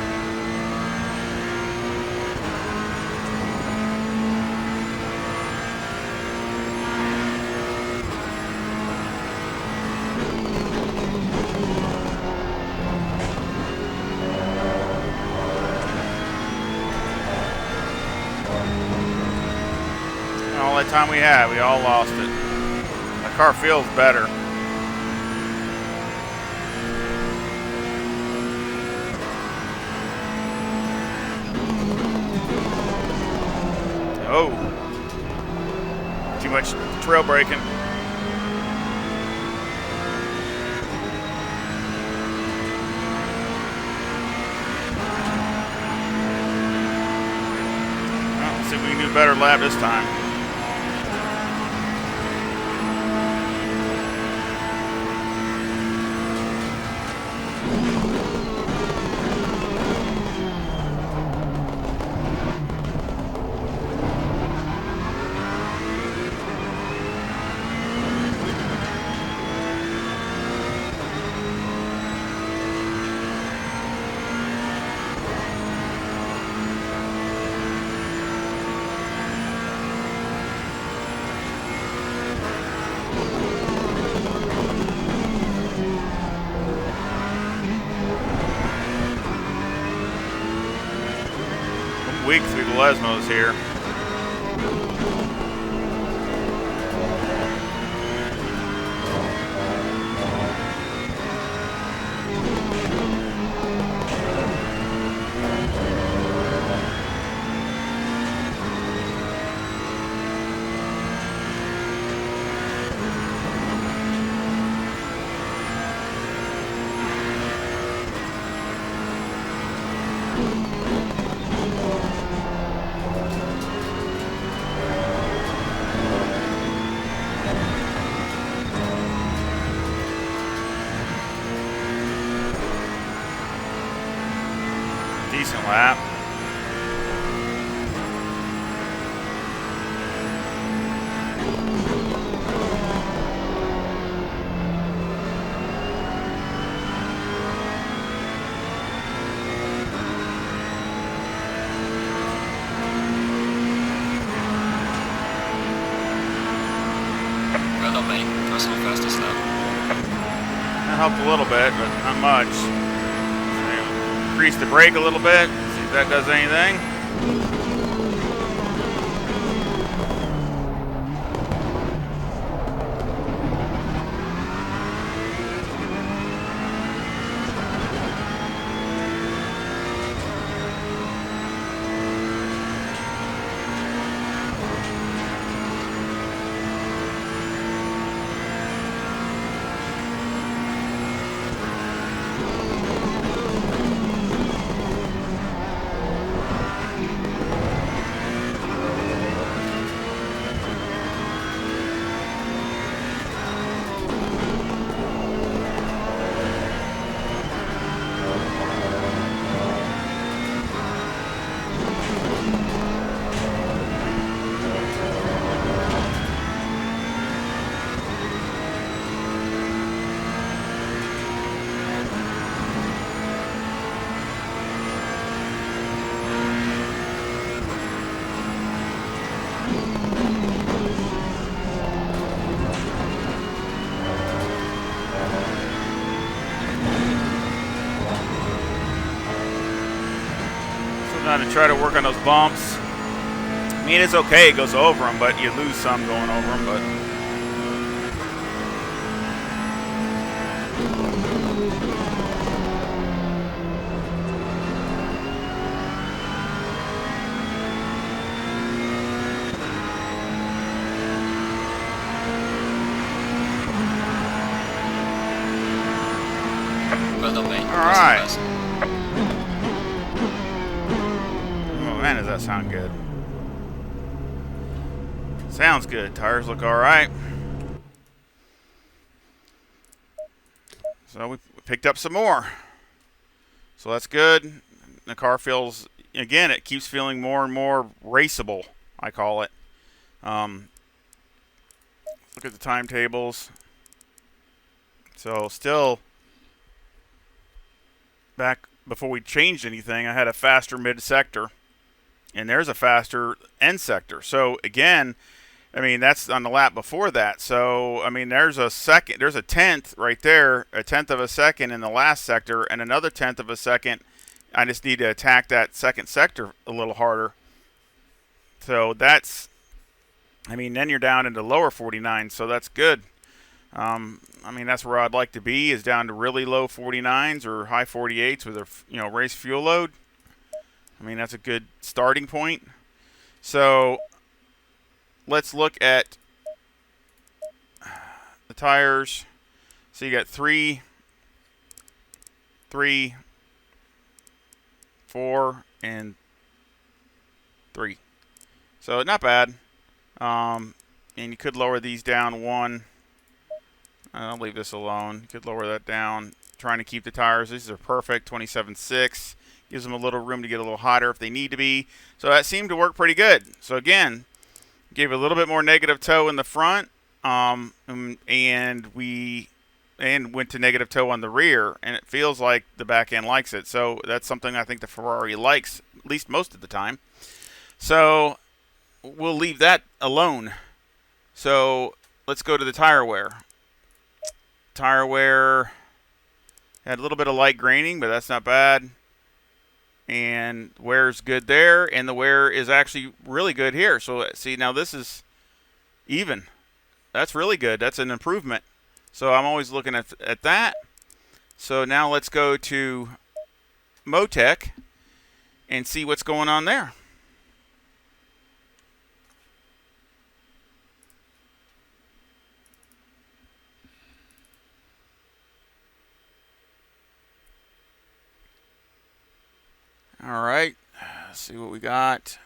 And all that time we had, we all lost it. The car feels better. Oh, too much trail braking. Well, let's see if we can do a better lap this time. Weak through the lesmos here. Decent lap. Well done, mate. Nice little fastest lap. That helped a little bit, but not much. Increase the brake a little bit, see if that does anything. to try to work on those bumps. I mean, it's okay, it goes over them, but you lose some going over them. But Well done, mate. all right. Oh man, does that sound good? Sounds good. Tires look all right. So we picked up some more. So that's good. The car feels, again, it keeps feeling more and more raceable, I call it. Look at the timetables. So still, back before we changed anything, I had a faster mid-sector. And there's a faster end sector. So again, I mean, that's on the lap before that. So, I mean, there's a tenth right there, a tenth of a second in the last sector, and another tenth of a second. I just need to attack that second sector a little harder. So that's, I mean, then you're down into lower 49, so that's good. I mean, that's where I'd like to be, is down to really low 49s or high 48s with a, race fuel load. I mean, that's a good starting point. So let's look at the tires. So you got 3, 4, and 3. So not bad. And you could lower these down 1. I'll leave this alone. You could lower that down. Trying to keep the tires. These are perfect. 27.6. Gives them a little room to get a little hotter if they need to be. So that seemed to work pretty good. So again, gave a little bit more negative toe in the front, and went to negative toe on the rear, and it feels like the back end likes it. So that's something I think the Ferrari likes, at least most of the time. So we'll leave that alone. So let's go to the tire wear. Tire wear had a little bit of light graining, but that's not bad. And wear's good there, and the wear is actually really good here. So see, now this is even. That's really good. That's an improvement. So I'm always looking at that. So now let's go to Motec and see what's going on there. All right, let's see what we got.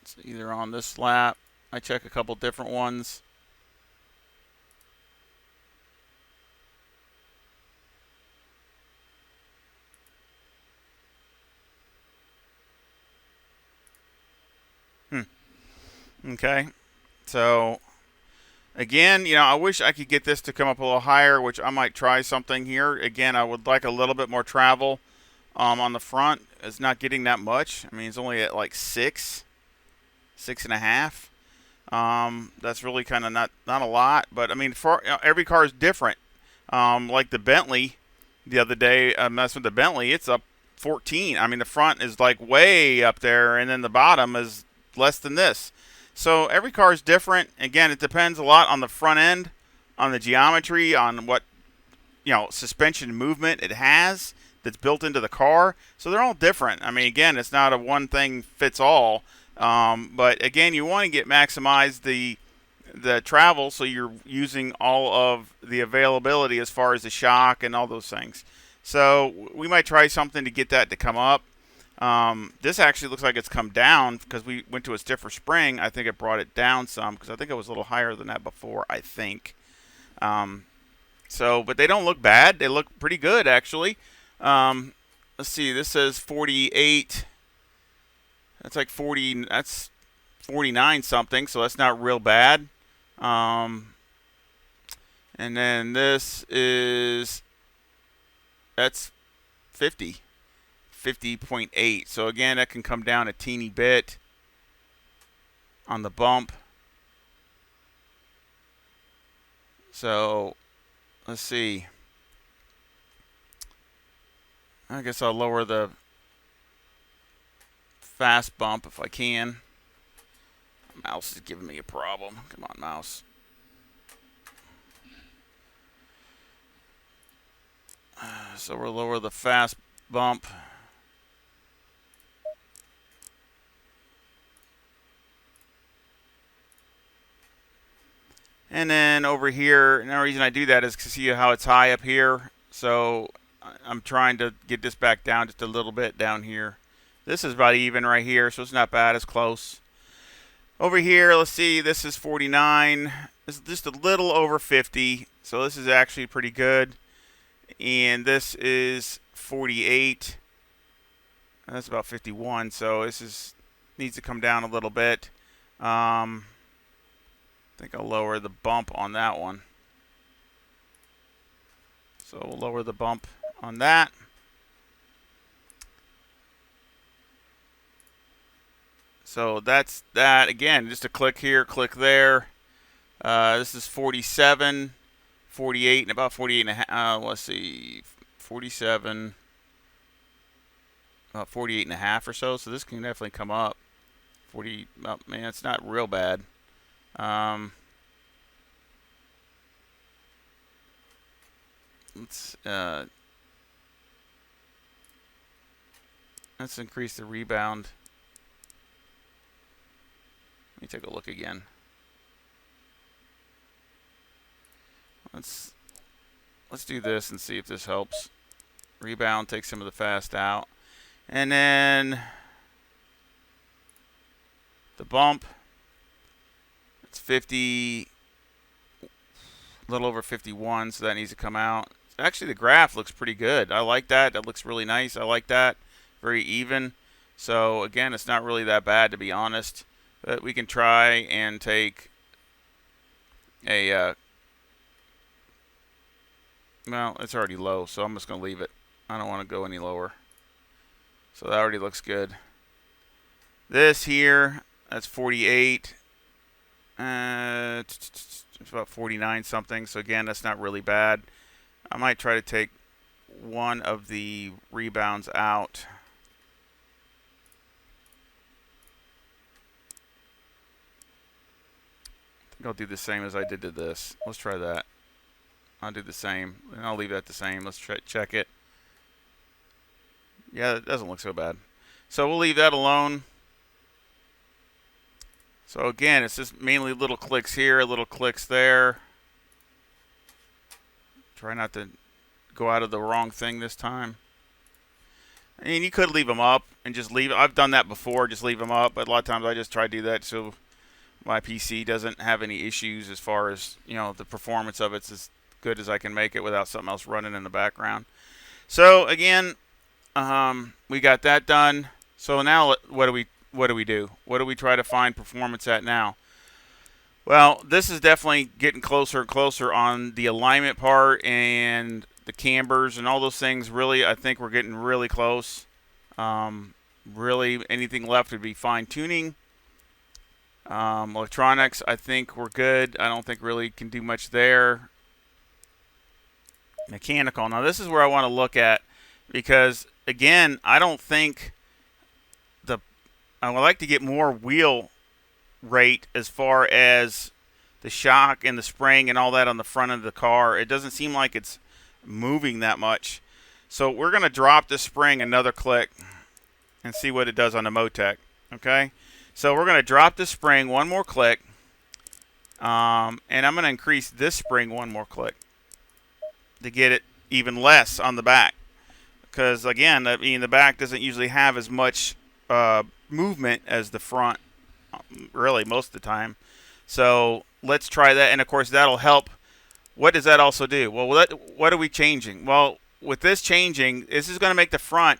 It's either on this lap. I check a couple different ones. Okay, so again, I wish I could get this to come up a little higher, which I might try something here. Again, I would like a little bit more travel on the front. It's not getting that much. I mean, it's only at like 6.5. That's really kind of not a lot, but I mean, every car is different. Like the Bentley, the other day, I messed with the Bentley. It's up 14. I mean, the front is like way up there, and then the bottom is less than this. So every car is different. Again, it depends a lot on the front end, on the geometry, on what suspension movement it has that's built into the car. So they're all different. I mean, again, it's not a one thing fits all. But again, you want to maximize the travel, so you're using all of the availability as far as the shock and all those things. So we might try something to get that to come up. This actually looks like it's come down because we went to a stiffer spring. I think it brought it down some because I think it was a little higher than that before, I think. But they don't look bad. They look pretty good, actually. Let's see. This says 48. That's like 40. That's 49 something, so that's not real bad. And then this is, that's 50. 50.8. So again, that can come down a teeny bit on the bump. So let's see. I guess I'll lower the fast bump if I can. Mouse is giving me a problem. Come on, mouse. So we'll lower the fast bump. And then over here, and the reason I do that is to see how it's high up here. So I'm trying to get this back down just a little bit down here. This is about even right here, so it's not bad. It's close. Over here, let's see, this is 49. This is just a little over 50, so this is actually pretty good. And this is 48. That's about 51, so this is needs to come down a little bit. I think I'll lower the bump on that one. So we'll lower the bump on that. So that's that. Again, just a click here, click there. This is 47, 48, and about 48 and a half. Let's see, 47, about 48 and a half or so. So this can definitely come up. 40, oh, man, it's not real bad. Let's increase the rebound. Let me take a look again. Let's do this and see if this helps. Rebound, take some of the fast out. And then the bump, it's 50, a little over 51, so that needs to come out. Actually, the graph looks pretty good. I like that. That looks really nice. I like that. Very even. So, again, it's not really that bad, to be honest. But we can try and take a, well, it's already low, so I'm just going to leave it. I don't want to go any lower. So that already looks good. This here, that's 48. It's about 49 something. So again, that's not really bad. I might try to take one of the rebounds out. I think I'll do the same as I did to this. Let's try that. I'll do the same, and I'll leave that the same. Let's check it. Yeah, it doesn't look so bad. So we'll leave that alone. So again, it's just mainly little clicks here, little clicks there. Try not to go out of the wrong thing this time. I mean, you could leave them up and just leave. I've done that before, just leave them up. But a lot of times I just try to do that so my PC doesn't have any issues as far as, you know, the performance of it's as good as I can make it without something else running in the background. So again, we got that done. So now what do we do? What do we try to find performance at now? Well, this is definitely getting closer and closer on the alignment part and the cambers and all those things. Really, I think we're getting really close. Really, anything left would be fine-tuning. Electronics, I think we're good. I don't think really can do much there. Mechanical. Now, this is where I want to look at because, again, I don't think I would like to get more wheel rate as far as the shock and the spring and all that on the front of the car. It doesn't seem like it's moving that much. So we're going to drop the spring another click and see what it does on the Motec. Okay? So we're going to drop the spring one more click. And I'm going to increase this spring one more click to get it even less on the back. Because, again, I mean, the back doesn't usually have as much movement as the front, really, most of the time. So let's try that. And, of course, that'll help. What does that also do? Well, what are we changing? Well, with this changing, this is going to make the front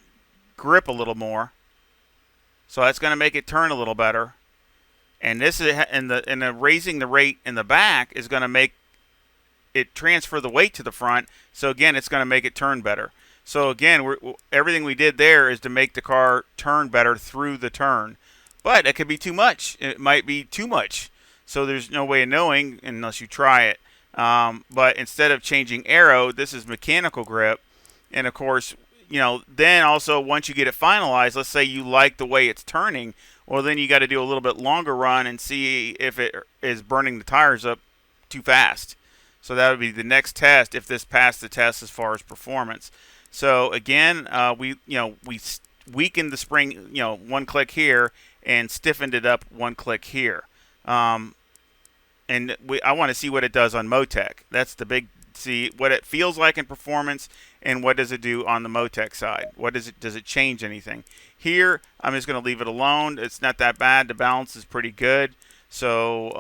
grip a little more. So that's going to make it turn a little better. And this is and the raising the rate in the back is going to make it transfer the weight to the front. So again, it's going to make it turn better. So again, everything we did there is to make the car turn better through the turn. But it could be too much. It might be too much. So there's no way of knowing unless you try it. But instead of changing Aero, this is mechanical grip. And of course, then also once you get it finalized, let's say you like the way it's turning, well, then you got to do a little bit longer run and see if it is burning the tires up too fast. So that would be the next test if this passed the test as far as performance. So again, we weakened the spring, one click here and stiffened it up one click here. I want to see what it does on Motec. That's the big, see what it feels like in performance and what does it do on the Motec side. Does it change anything? Here, I'm just going to leave it alone. It's not that bad. The balance is pretty good. So,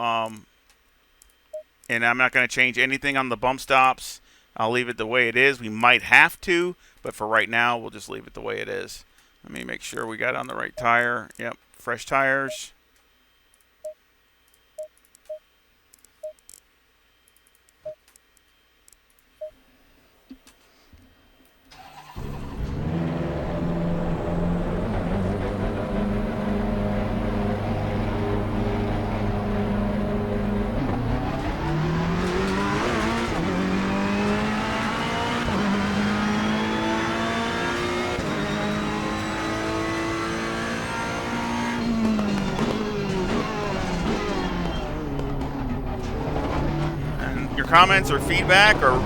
and I'm not going to change anything on the bump stops. I'll leave it the way it is. We might have to, but for right now, we'll just leave it the way it is. Let me make sure we got it on the right tire. Yep, fresh tires. Comments or feedback are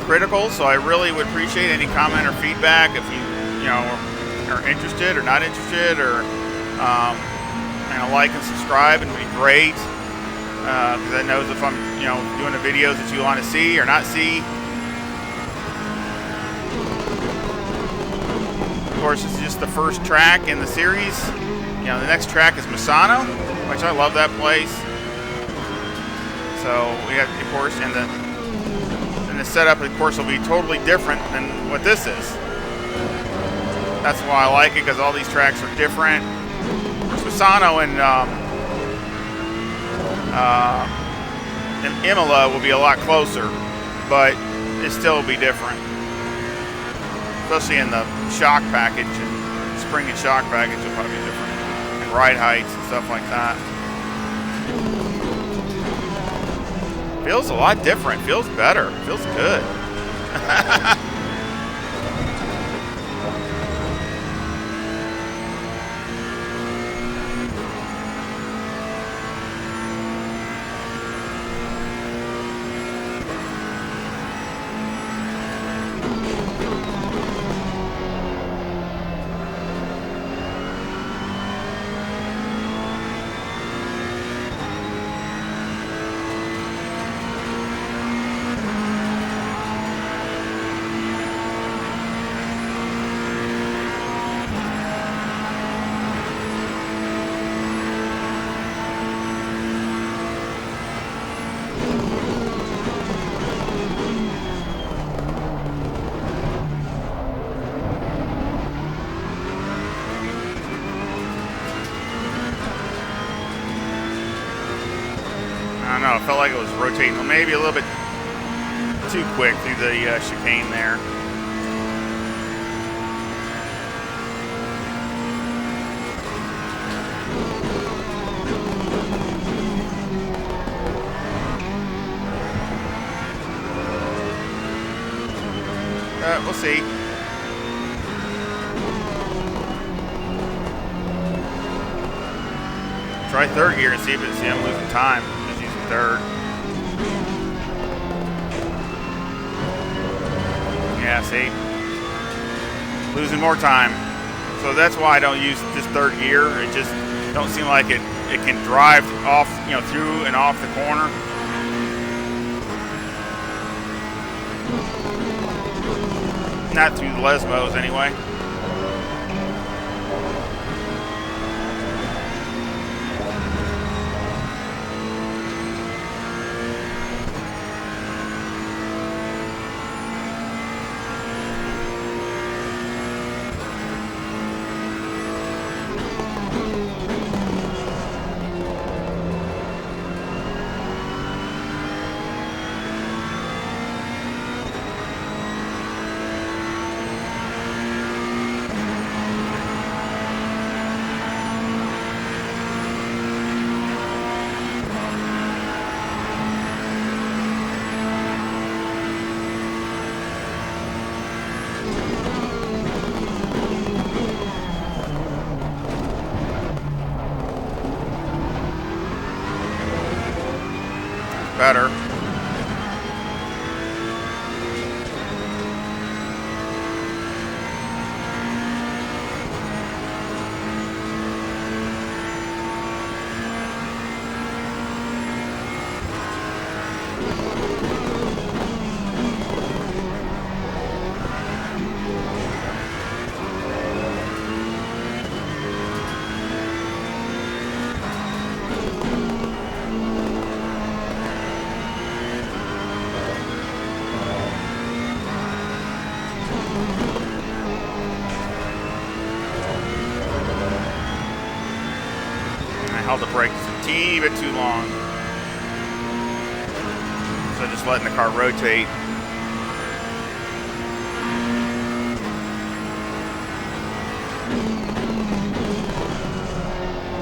critical, so I really would appreciate any comment or feedback. If you are interested or not interested, or like and subscribe, and it'd be great, because that knows if I'm doing the videos that you want to see or not see. Of course, this is just the first track in the series. The next track is Misano, which I love that place. So we have, of course, and the setup, of course, will be totally different than what this is. That's why I like it, because all these tracks are different. Of course, Misano and Imola will be a lot closer, but it still will be different, especially in the shock package and spring and shock package will probably be different, and ride heights and stuff like that. Feels a lot different. Feels better. Feels good. I don't know, it felt like it was rotating maybe a little bit too quick through the chicane there. We'll see. Try third gear and see if I'm losing time. Just using third. Yeah, see? Losing more time. So that's why I don't use just third gear. It just don't seem like it can drive off, through and off the corner. Not through the Lesmos anyway. Better. Held the brake just a teeny bit too long. So just letting the car rotate.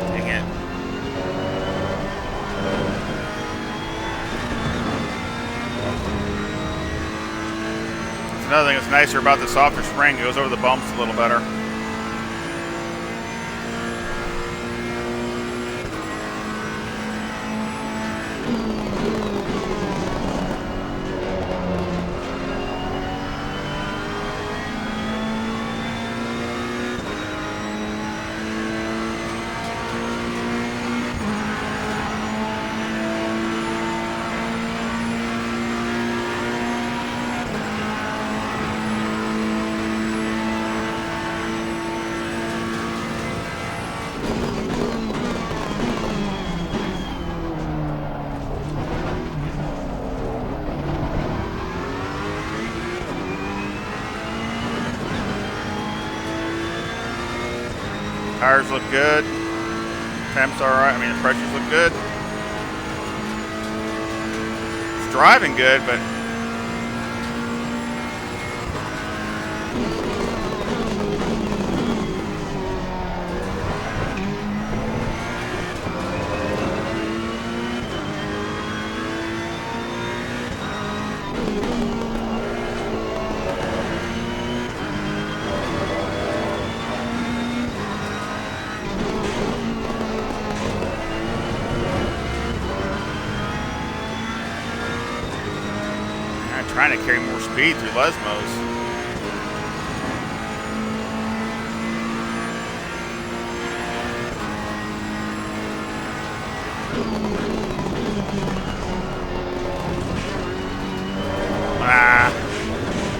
Dang it. That's another thing that's nicer about the softer spring. It goes over the bumps a little better. Tires look good. Temps alright. I mean, the pressures look good. It's driving good, but trying to carry more speed through Lesmos. Ah.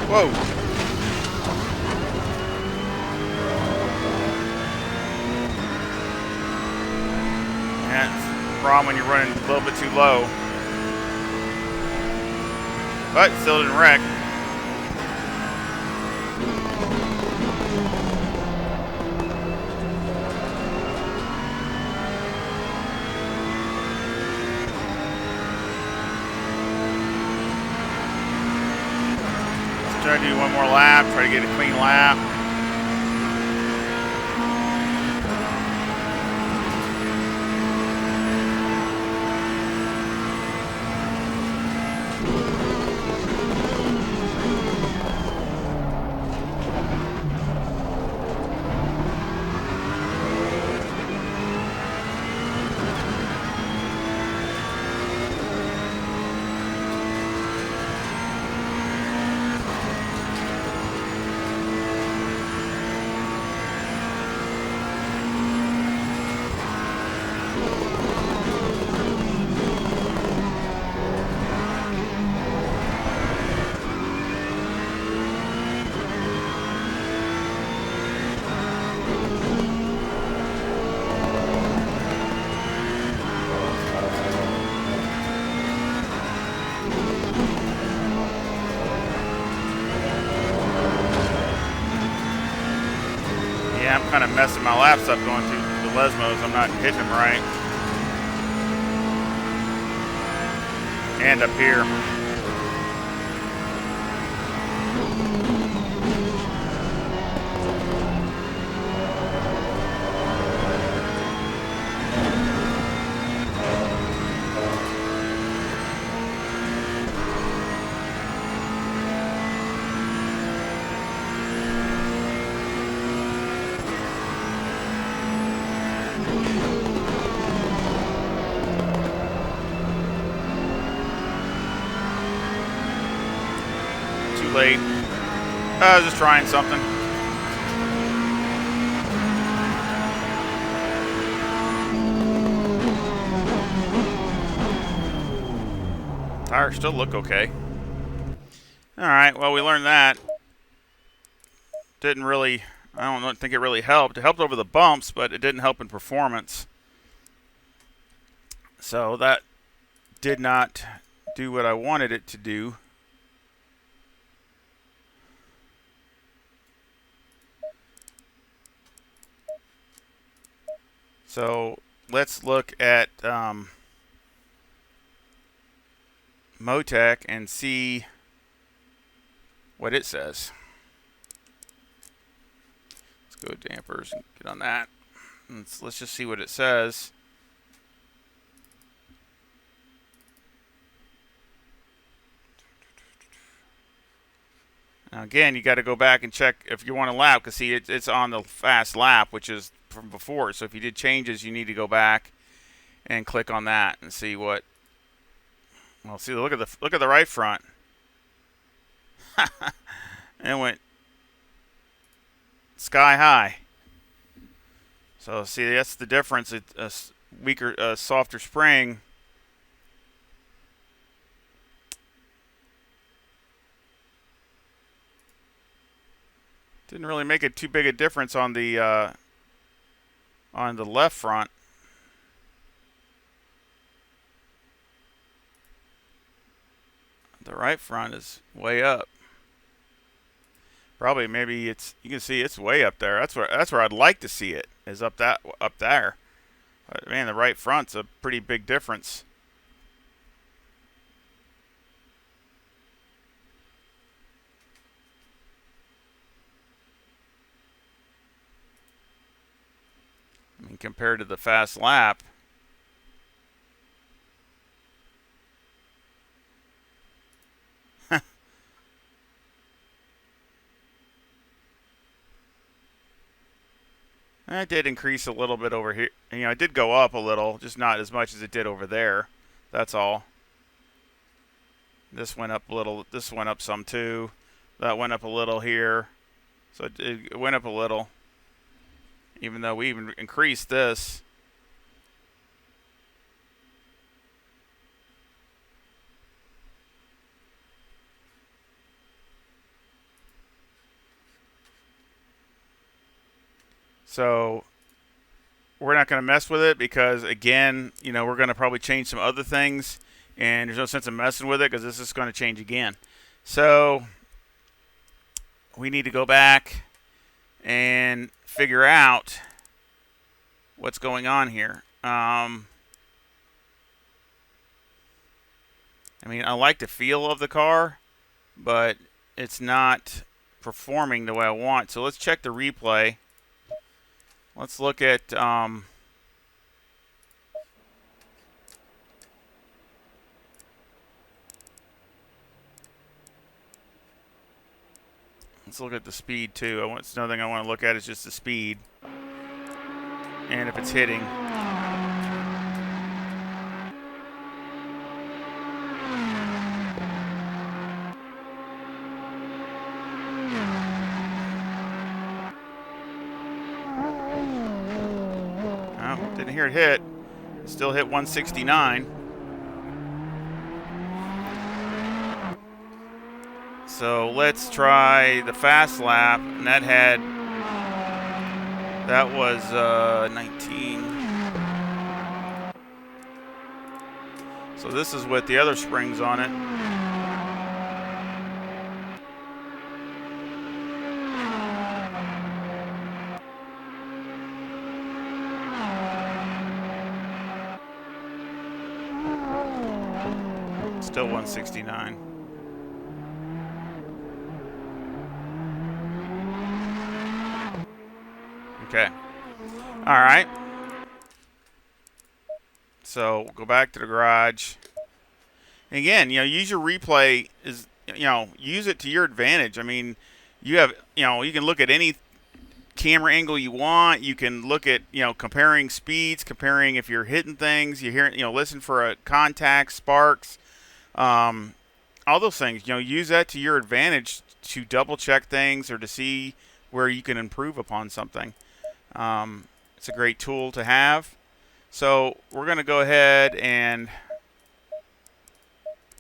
Whoa. Yeah, it's a problem when you're running a little bit too low. But still didn't wreck. Let's try to do one more lap, try to get a clean lap. I'm kind of messing my laps up going through the Lesmos. I'm not hitting them right. And up here. late. I was just trying something. Tires still look okay. Alright, well, we learned that. Didn't really, I don't think it really helped. It helped over the bumps, but it didn't help in performance. So that did not do what I wanted it to do. So let's look at Motec and see what it says. Let's go dampers and get on that. Let's just see what it says. Now again, you got to go back and check if you want to lap, because see, it's on the fast lap, which is from before. So if you did changes, you need to go back and click on that and see what. Well, see, look at the right front. And it went sky high. So see, that's the difference. It's a weaker, softer spring. Didn't really make it too big a difference on the left front. The right front is way up. Probably, maybe it's, you can see it's way up there. That's where I'd like to see it, is up there. But man, the right front's a pretty big difference. I mean, compared to the fast lap. It did increase a little bit over here. You know, it did go up a little, just not as much as it did over there. That's all. This went up a little. This went up some too. That went up a little here. So it went up a little. Even though we even increased this. So we're not going to mess with it because, again, you know, we're going to probably change some other things, and there's no sense in messing with it because this is going to change again. So we need to go back and figure out what's going on here. I mean, I like the feel of the car, but it's not performing the way I want. So let's check the replay. Let's look at the speed too. It's another thing I want to look at is just the speed and if it's hitting. Didn't hear it hit. Still hit 169. So let's try the fast lap, and that was 19. So this is with the other springs on it. Still 169. Okay. All right. So we'll go back to the garage. And again, you know, use your replay use it to your advantage. I mean, you can look at any camera angle you want. You can look at, comparing speeds, comparing if you're hitting things, you hear, listen for a contact, sparks, all those things. Use that to your advantage to double check things or to see where you can improve upon something. It's a great tool to have. So we're going to go ahead and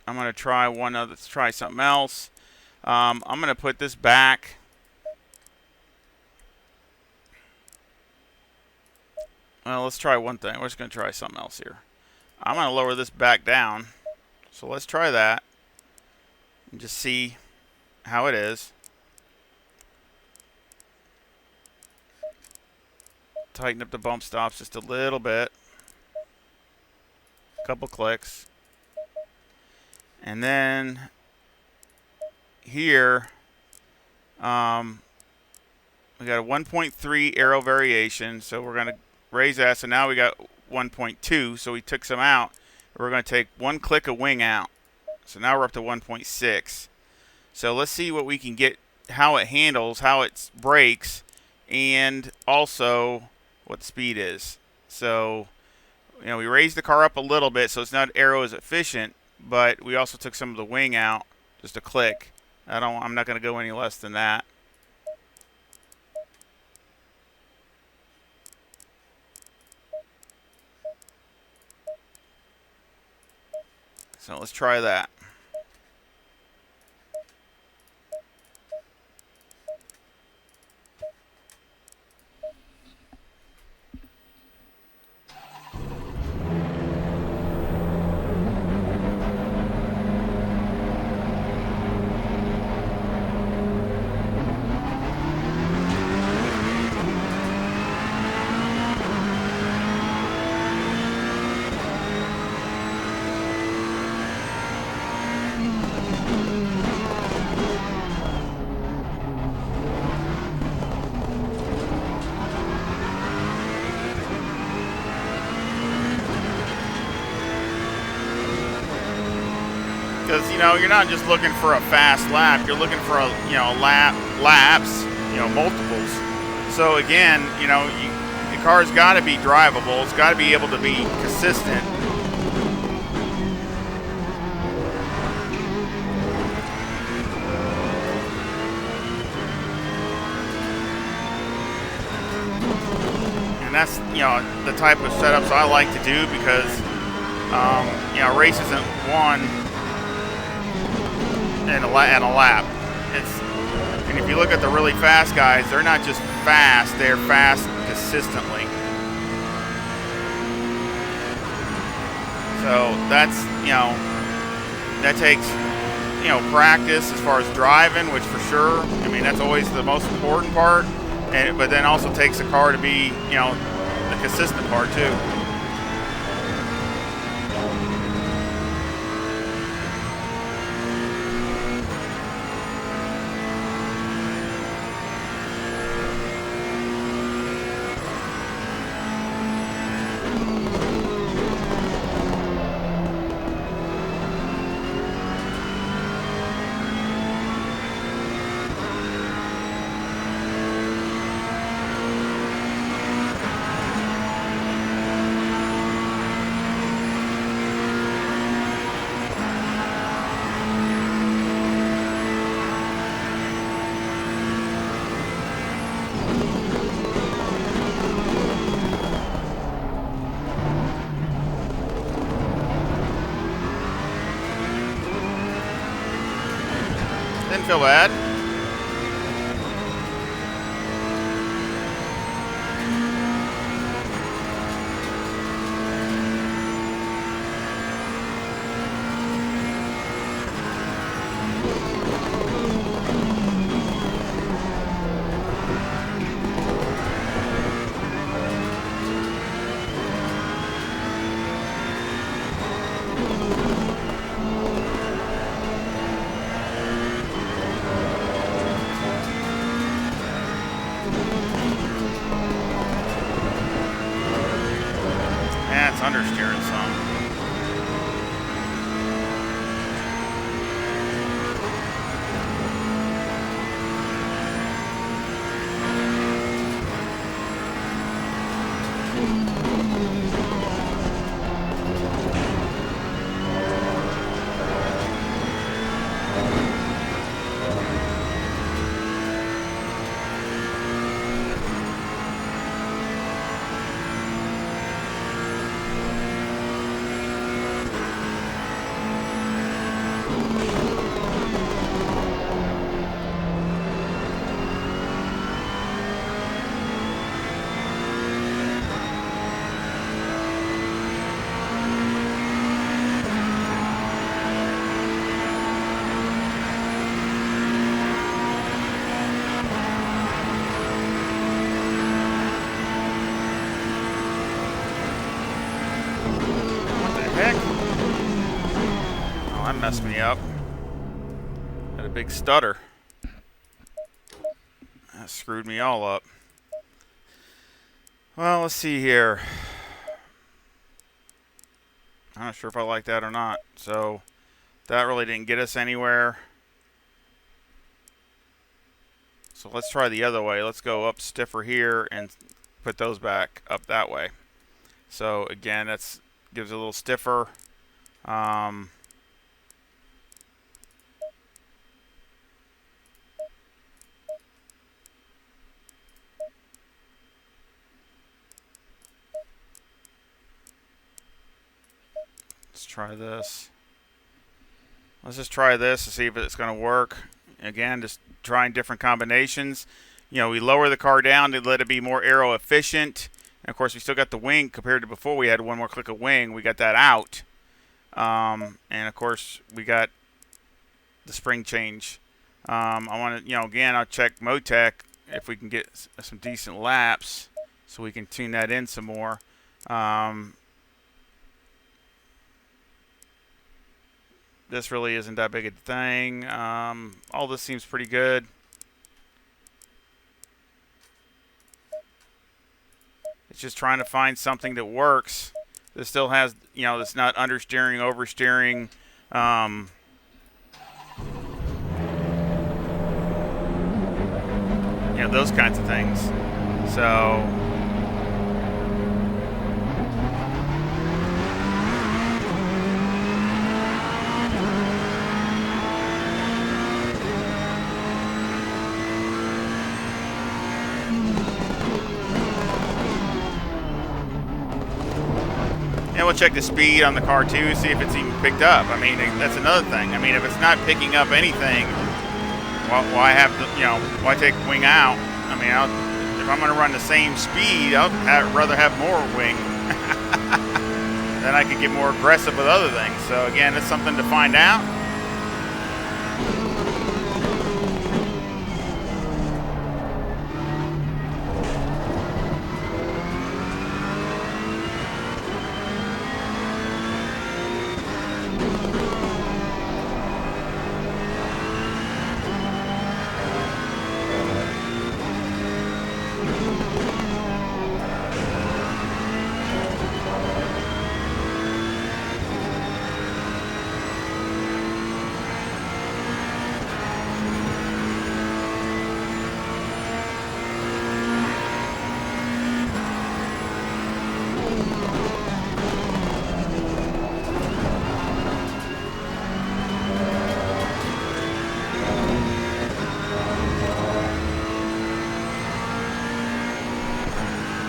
I'm going to try one other. Let's try something else. I'm going to put this back. Well, let's try one thing. We're just going to try something else here. I'm going to lower this back down. So let's try that and just see how it is. Tighten up the bump stops just a little bit. A couple clicks. And then here, we got a 1.3 Aero variation. So we're going to raise that. So now we got 1.2. So we took some out. We're going to take one click of wing out. So now we're up to 1.6. So let's see what we can get, how it handles, how it brakes, and also what the speed is. So, you know, we raised the car up a little bit, so it's not aero as efficient, but we also took some of the wing out, just a click. I'm not going to go any less than that. So let's try that. Because, you know, you're not just looking for a fast lap. You're looking for, laps, multiples. So, again, the car's got to be drivable. It's got to be able to be consistent. And that's, the type of setups I like to do because, race isn't won in a lap. And if you look at the really fast guys, they're not just fast, they're fast consistently. So that's, that takes, practice as far as driving, which for sure, that's always the most important part. But then also takes the car to be, the consistent part too. Didn't feel bad. Understeering some. messed me up. Had a big stutter. That screwed me all up. Well, let's see here. I'm not sure if I like that or not. So that really didn't get us anywhere. So let's try the other way. Let's go up stiffer here and put those back up that way. So again, that's gives it a little stiffer. Let's try this. Let's just try this to see if it's going to work. Again, just trying different combinations. You know, we lower the car down to let it be more aero efficient. And of course, we still got the wing compared to before. We had one more click of wing. We got that out. And of course, we got the spring change. I want to, you know, again, I'll check Motec if we can get some decent laps so we can tune that in some more. This really isn't that big a thing. All this seems pretty good. It's just trying to find something that works. This still has, you know, it's not understeering, oversteering. You know, those kinds of things. So and we'll check the speed on the car too, see if it's even picked up. I mean, that's another thing. I mean, if it's not picking up anything, why have the, you know, why take wing out? I mean, if I'm going to run the same speed, I'd rather have more wing. Then I could get more aggressive with other things. So again, it's something to find out.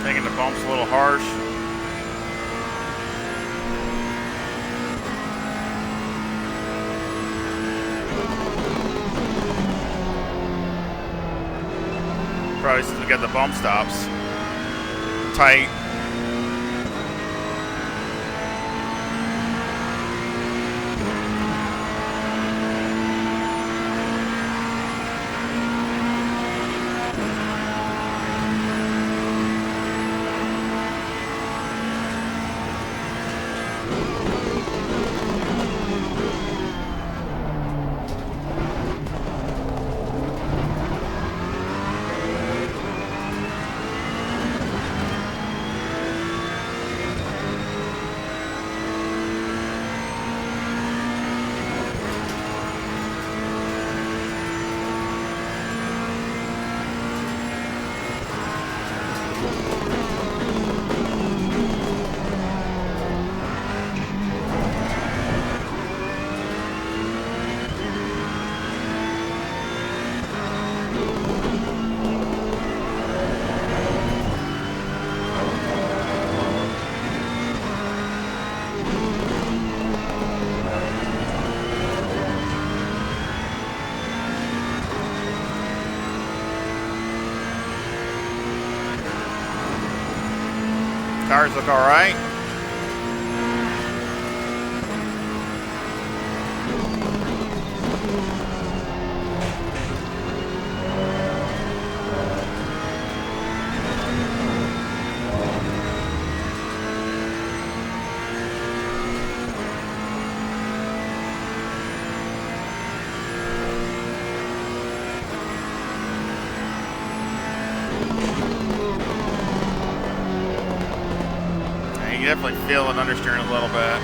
Thinking the bump's a little harsh. Probably since we got the bump stops tight. Tires look all right. you definitely feel it understeering a little bit.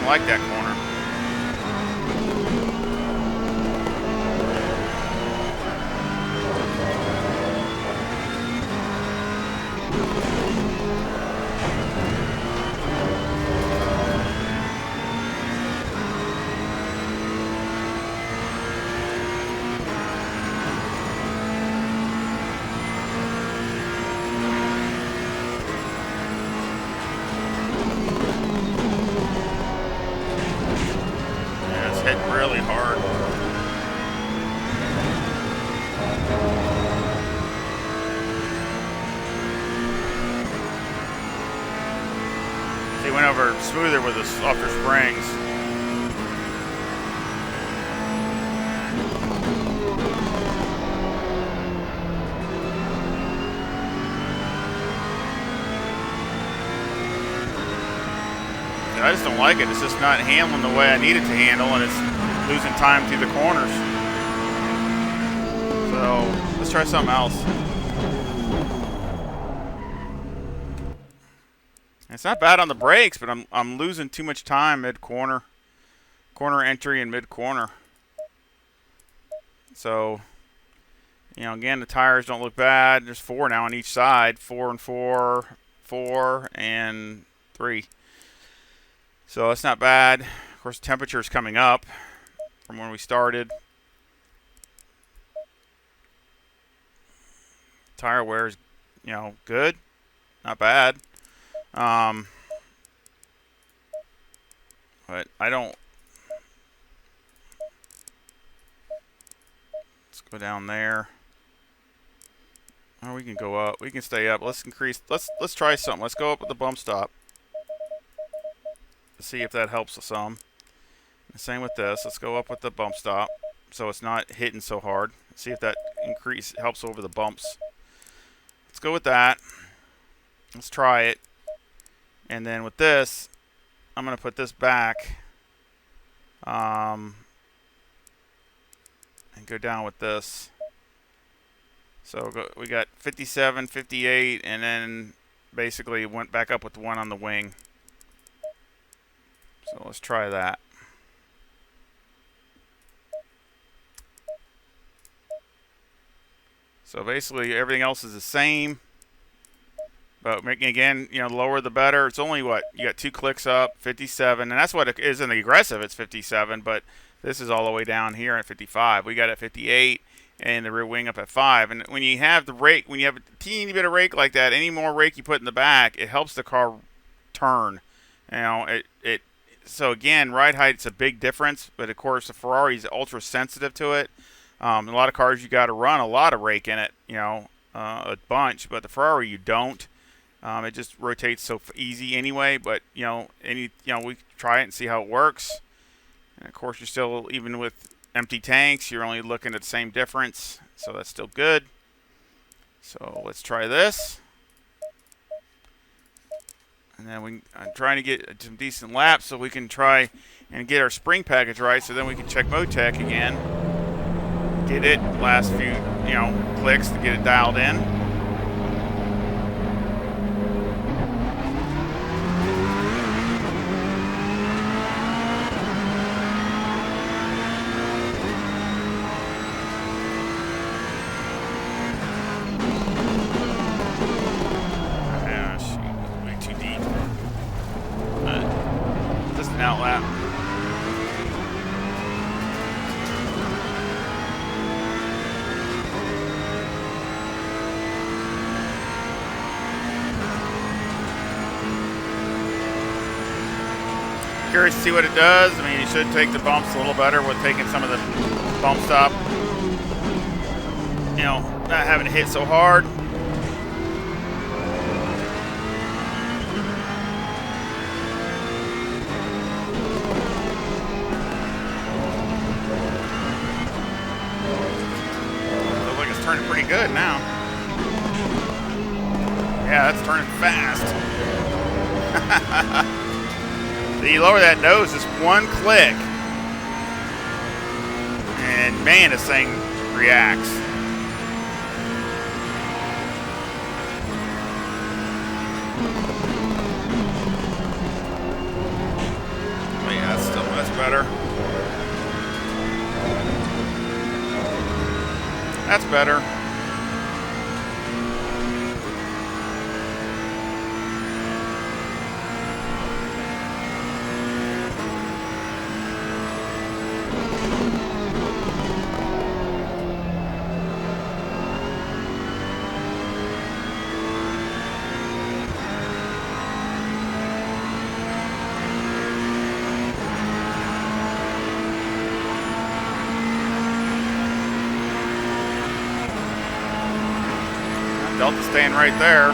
I like that corner. Yeah, it's hitting really hard. He went over smoother with the softer springs. I just don't like it. It's just not handling the way I need it to handle, and it's losing time through the corners. So let's try something else. It's not bad on the brakes, but I'm losing too much time mid corner entry and mid corner. So, you know, again, the tires don't look bad. There's 4 now on each side, 4 and 4, 4 and 3. So it's not bad. Of course, the temperature is coming up from when we started. Tire wear is, you know, good, not bad. But I don't. Let's go down there. Or we can go up. We can stay up. Let's increase. Let's try something. Let's go up with the bump stop. See if that helps us some. The same with this. Let's go up with the bump stop, so it's not hitting so hard. See if that helps over the bumps. Let's go with that. Let's try it. And then with this, I'm going to put this back. And go down with this. So we got 57, 58, and then basically went back up with the one on the wing. So let's try that. So basically everything else is the same. But making, again, you know, lower the better. It's only what? You got 2 clicks up, 57. And that's what it is in the aggressive. It's 57. But this is all the way down here at 55. We got at 58 and the rear wing up at 5. And when you have the rake, when you have a teeny bit of rake like that, any more rake you put in the back, it helps the car turn. You know, so again, ride height's a big difference, but of course the Ferrari is ultra sensitive to it. A lot of cars you got to run a lot of rake in it, you know, a bunch, but the Ferrari you don't. It just rotates so easy anyway. But you know, we try it and see how it works. And of course, you're still, even with empty tanks, you're only looking at the same difference, so that's still good. So let's try this. And then I'm trying to get some decent laps so we can try and get our spring package right, so then we can check Motec again. Get it last few, you know, clicks to get it dialed in. Just an outlap. Curious to see what it does. I mean, you should take the bumps a little better with taking some of the bump stop. You know, not having it hit so hard. Looks like it's turning pretty good now. Yeah, that's turning fast. You lower that nose just one click, and man, this thing reacts. Oh yeah, that's better. That's better. Delta staying right there.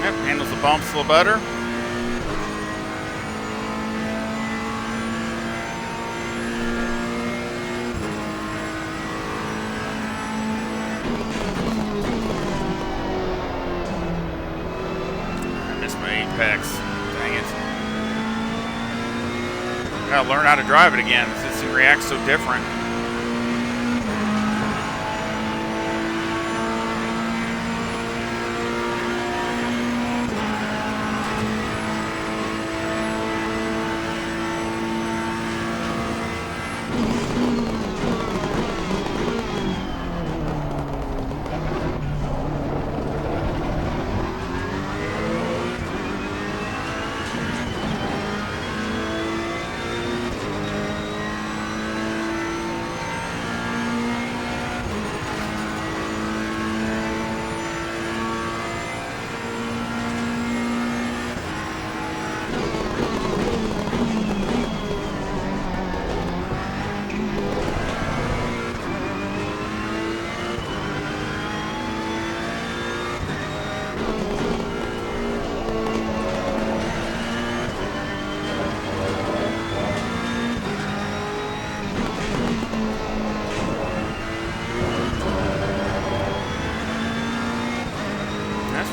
Yep, handles the bumps a little better. I missed my apex. Dang it. Gotta learn how to drive it again. This thing reacts so different.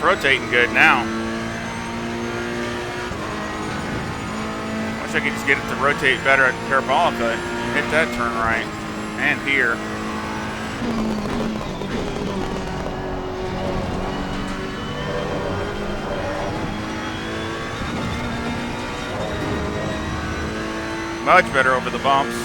Rotating good now. Wish I could just get it to rotate better at Parabolica and hit that turn right. And here. Much better over the bumps.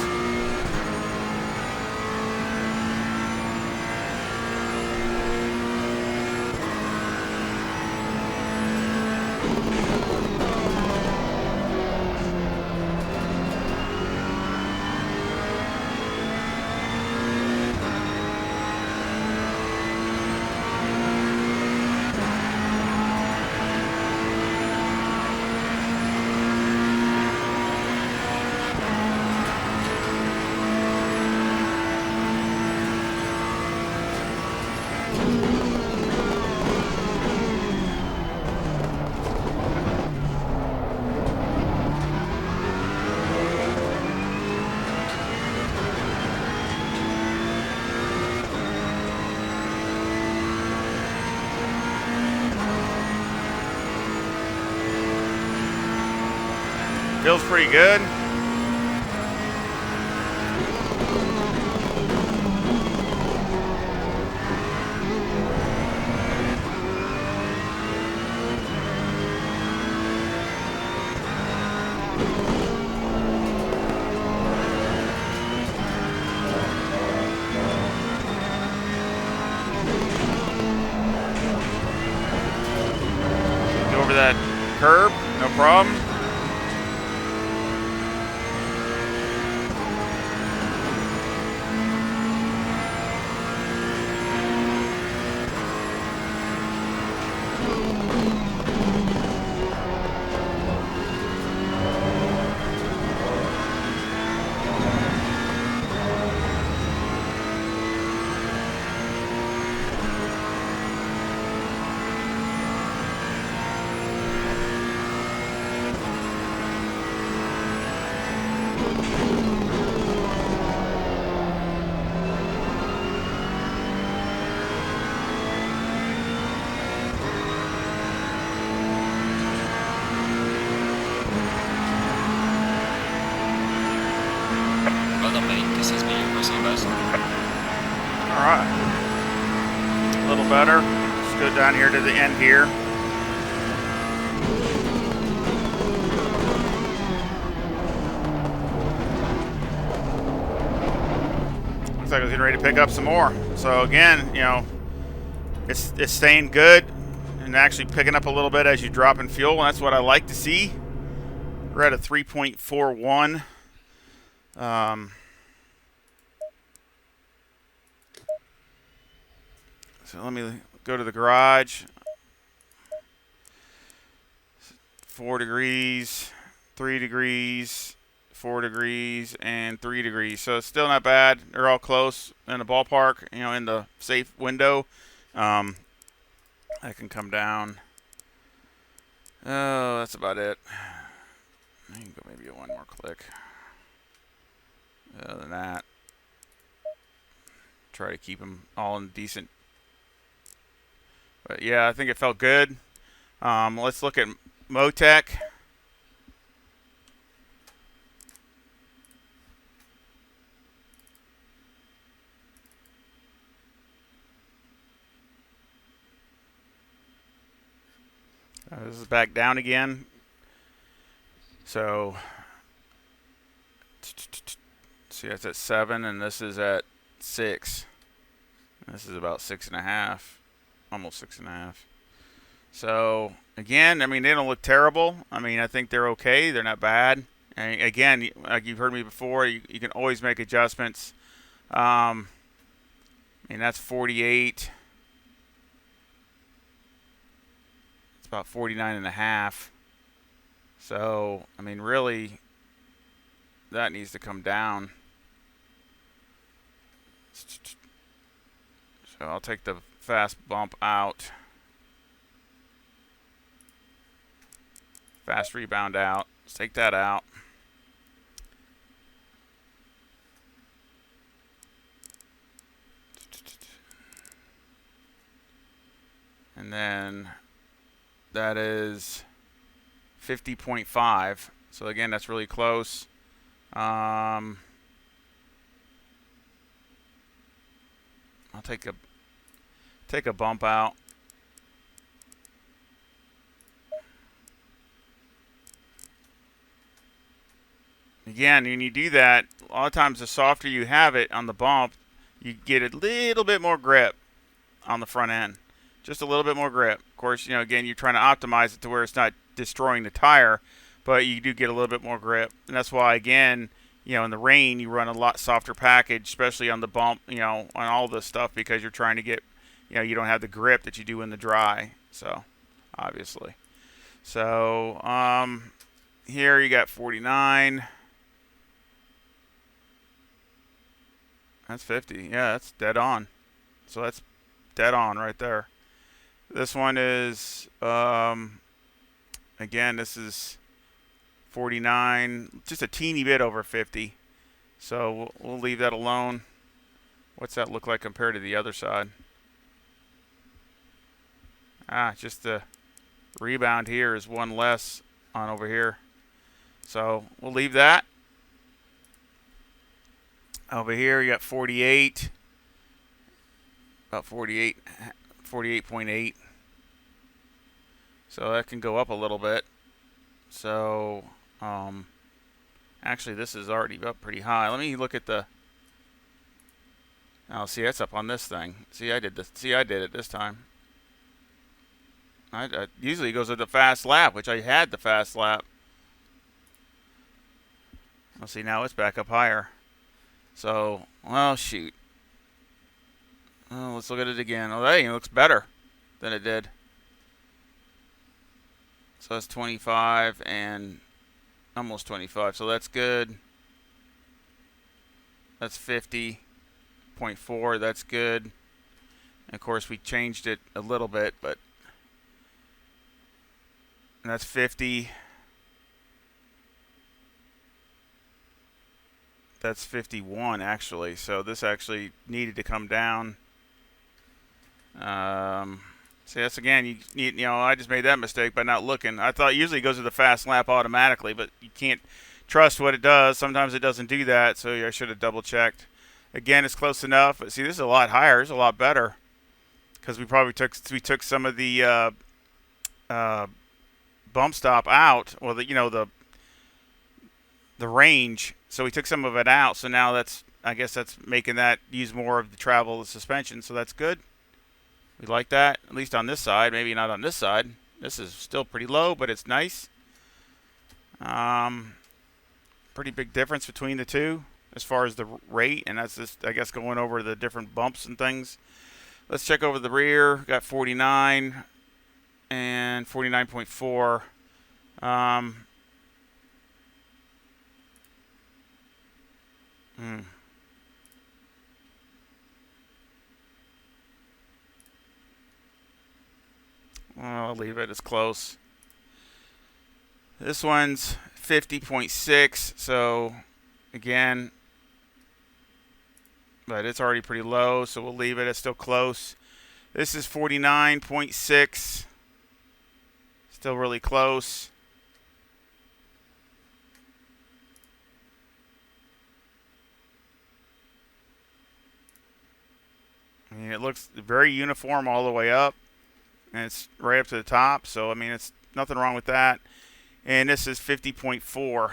Feels pretty good. Go over that curb, no problem. Well done, mate. This has been your personal best. All right. A little better. Let's go down here to the end here. Looks like I was getting ready to pick up some more. So again, you know, it's staying good and actually picking up a little bit as you drop in fuel, and that's what I like to see. We're at a 3.41. So let me go to the garage. 4 degrees, 3 degrees, 4 degrees, and 3 degrees. So it's still not bad. They're all close in the ballpark, you know, in the safe window. I can come down. Oh, that's about it. I can go maybe one more click. Other than that, try to keep them all in decent. But yeah, I think it felt good. Let's look at Motec. This is back down again. So, see, that's at 7, and this is at 6. This is about 6.5, almost 6.5. So, again, I mean, they don't look terrible. I mean, I think they're okay. They're not bad. And again, like you've heard me before, you can always make adjustments. I mean, that's 48. It's about 49.5. So, I mean, really, that needs to come down. So I'll take the fast bump out. Fast rebound out. Let's take that out. And then that is 50.5. So again, that's really close. I'll take a bump out. Again, when you do that, a lot of times the softer you have it on the bump, you get a little bit more grip on the front end. Just a little bit more grip. Of course, you know, again, you're trying to optimize it to where it's not destroying the tire, but you do get a little bit more grip. And that's why, again, you know, in the rain, you run a lot softer package, especially on the bump, you know, on all this stuff, because you're trying to get, you know, you don't have the grip that you do in the dry. So, obviously. So, here you got 49. That's 50. Yeah, that's dead on. So that's dead on right there. This one is, again, this is 49, just a teeny bit over 50. So we'll leave that alone. What's that look like compared to the other side? Just the rebound here is one less on over here. So we'll leave that. Over here, you got 48. About 48, 48.8. So that can go up a little bit. So, actually, this is already up pretty high. Let me look at the. Oh, see, that's up on this thing. See, I did this. See, I did it this time. I usually it goes with the fast lap, which I had the fast lap. Let's see, now it's back up higher. So, well, shoot. Well, let's look at it again. Oh, hey, it looks better than it did. So that's 25 and almost 25. So that's good. That's 50.4. That's good. And of course, we changed it a little bit, but that's 50. That's 51 actually. So this actually needed to come down. See, that's again, you know, I just made that mistake by not looking. I thought usually it goes to the fast lap automatically, but you can't trust what it does. Sometimes it doesn't do that, so I should have double checked. Again, it's close enough. But see, this is a lot higher. It's a lot better because we took some of the bump stop out, or the range. So we took some of it out. So now I guess that's making that use more of the travel suspension. So that's good. We like that, at least on this side. Maybe not on this side. This is still pretty low, but it's nice. Pretty big difference between the two as far as the rate, and that's just, I guess, going over the different bumps and things. Let's check over the rear. Got 49 and 49.4. I'll leave it as close. This one's 50.6, so again, but it's already pretty low, so we'll leave it. It's still close. This is 49.6, still really close. I mean, it looks very uniform all the way up, and it's right up to the top, so I mean, it's nothing wrong with that. And this is 50.4.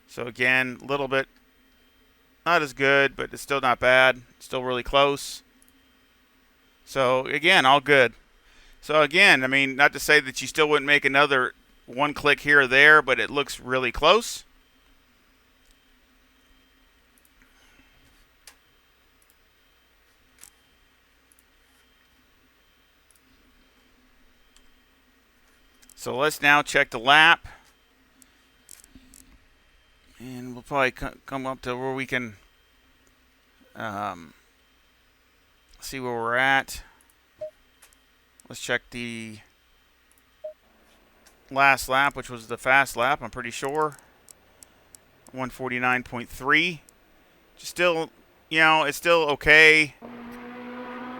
So again, a little bit not as good, but it's still not bad. Still really close. So again, all good. So again, I mean, not to say that you still wouldn't make another one click here or there, but it looks really close. So let's now check the lap. And we'll probably come up to where we can see where we're at. Let's check the last lap, which was the fast lap, I'm pretty sure. 149.3. Still, you know, it's still okay.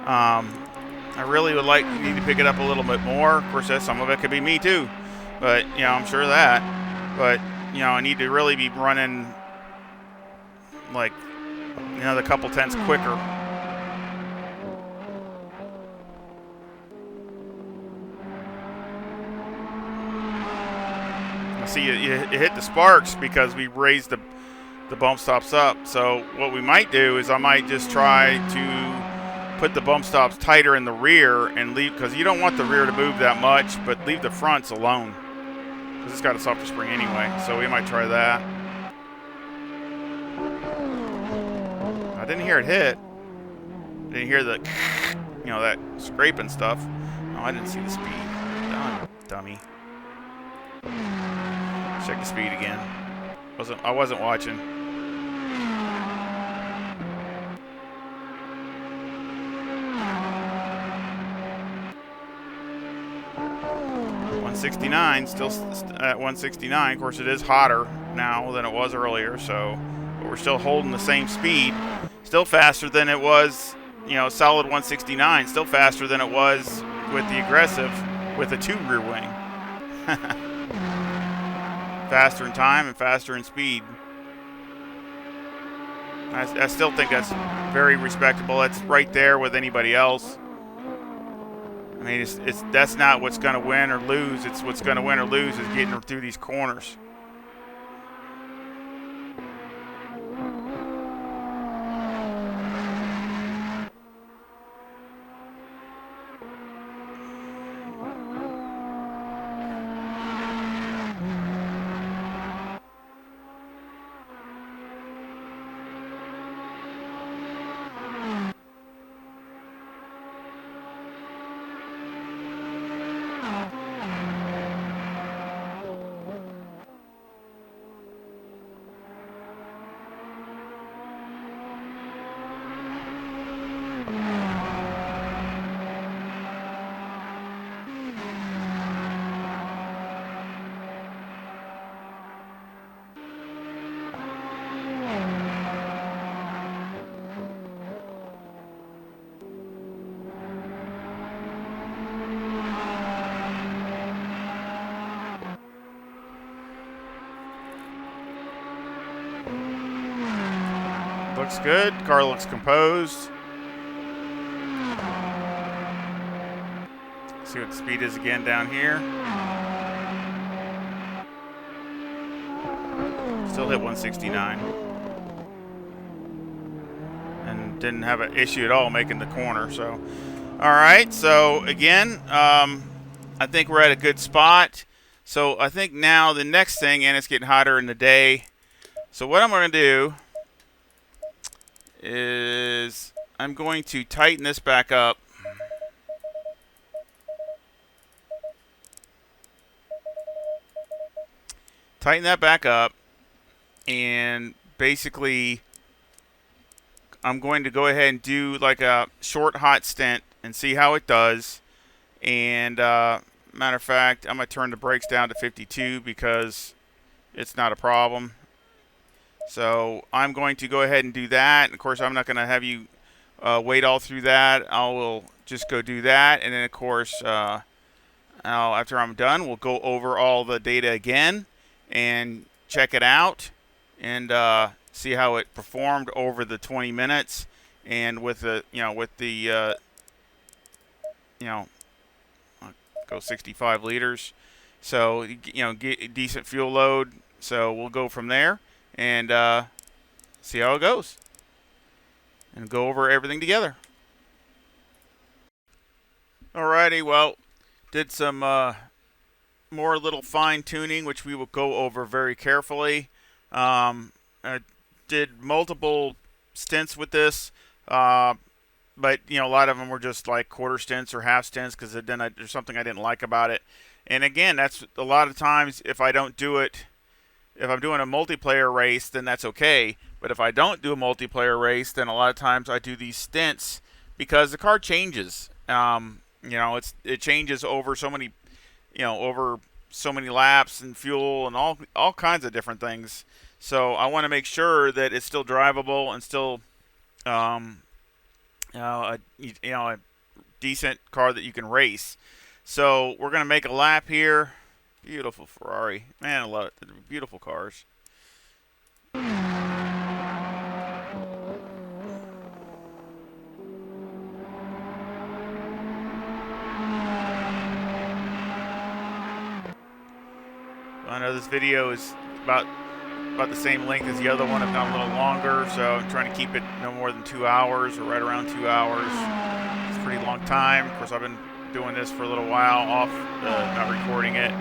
I really would need to pick it up a little bit more. Of course, some of it could be me too, but you know, I'm sure of that. But you know, I need to really be running like another couple tenths quicker. See, you hit the sparks because we raised the bump stops up. So what we might do is I might just try to put the bump stops tighter in the rear and leave, because you don't want the rear to move that much, but leave the fronts alone because it's got a softer spring anyway. So we might try that. I didn't hear it hit. Didn't hear the, you know, that scraping stuff. Oh, I didn't see the speed. Dummy. Check the speed again. I wasn't watching. 169, still at 169. Of course, it is hotter now than it was earlier, so but we're still holding the same speed. Still faster than it was, you know, solid 169. Still faster than it was with the aggressive with a 2 rear wing. faster in time and faster in speed. I still think that's very respectable. That's right there with anybody else. I mean, that's not what's going to win or lose. It's what's going to win or lose is getting through these corners. Looks good. Car looks composed. See what the speed is again down here. Still hit 169. And didn't have an issue at all making the corner. So, all right. So again, I think we're at a good spot. So I think now the next thing, and it's getting hotter in the day. So what I'm going to do is I'm going to tighten this back up. Tighten that back up, and basically I'm going to go ahead and do like a short hot stint and see how it does. And matter of fact, I'm going to turn the brakes down to 52 because it's not a problem. So I'm going to go ahead and do that. And of course, I'm not going to have you wait all through that. I will just go do that. And then, of course, after I'm done, we'll go over all the data again and check it out and see how it performed over the 20 minutes. And with the, I'll go 65 liters. So, get a decent fuel load. So we'll go from there and see how it goes and go over everything together. Alrighty, well, did some more little fine tuning, which we will go over very carefully. I did multiple stints with this, but a lot of them were just like quarter stints or half stints because there's something I didn't like about it. And again, that's a lot of times if I don't do it. If I'm doing a multiplayer race, then that's okay. But if I don't do a multiplayer race, then a lot of times I do these stints because the car changes. It changes over so many, over so many laps and fuel and all kinds of different things. So I want to make sure that it's still drivable and still, a decent car that you can race. So we're gonna make a lap here. Beautiful Ferrari. Man, I love it. They're beautiful cars. I know this video is about the same length as the other one, if not a little longer, so I'm trying to keep it no more than 2 hours or right around 2 hours. It's a pretty long time. Of course, I've been doing this for a little while off, not recording it.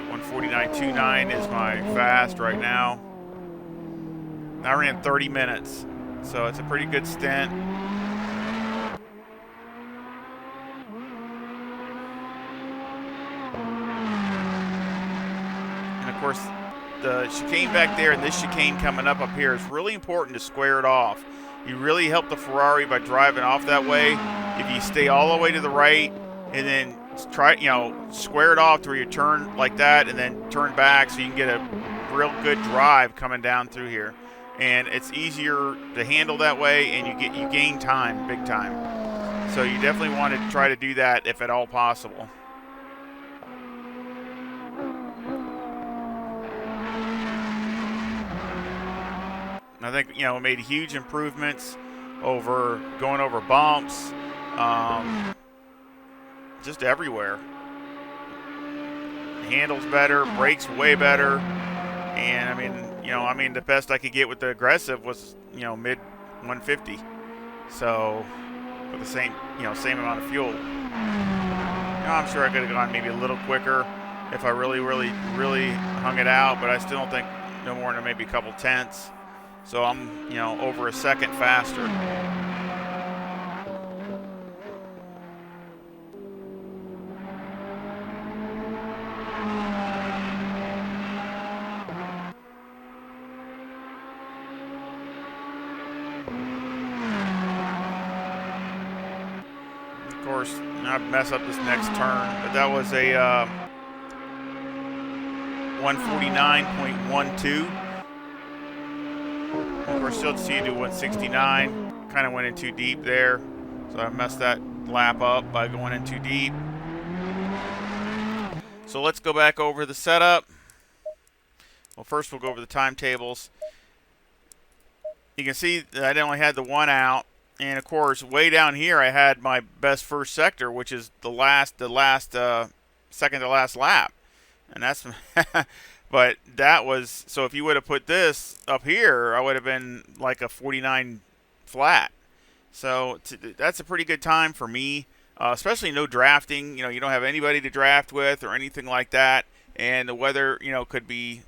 149.29 is my fast right now. I ran 30 minutes, so it's a pretty good stint. And of course, the chicane back there and this chicane coming up here is really important to square it off. You really help the Ferrari by driving off that way. If you stay all the way to the right and then try, square it off to where you turn like that and then turn back so you can get a real good drive coming down through here. And it's easier to handle that way, and you gain time, big time. So you definitely want to try to do that if at all possible. think it made huge improvements over going over bumps, just everywhere. Handles better, brakes way better, and the best I could get with the aggressive was mid 150. So with the same amount of fuel. I'm sure I could have gone maybe a little quicker if I really, really, really hung it out, but I still don't think no more than maybe a couple tenths. So I'm, over a second faster. Of course, I'd mess up this next turn, but that was a 149.12. Of course, still see you do 169. Kind of went in too deep there, so I messed that lap up by going in too deep. So let's go back over the setup. Well, first we'll go over the timetables. You can see that I only had the one out, and of course, way down here I had my best first sector, which is the second to last lap, and that's. But that was, so if you would have put this up here, I would have been like a 49 flat. So that's a pretty good time for me, especially no drafting. You don't have anybody to draft with or anything like that, and the weather, could be,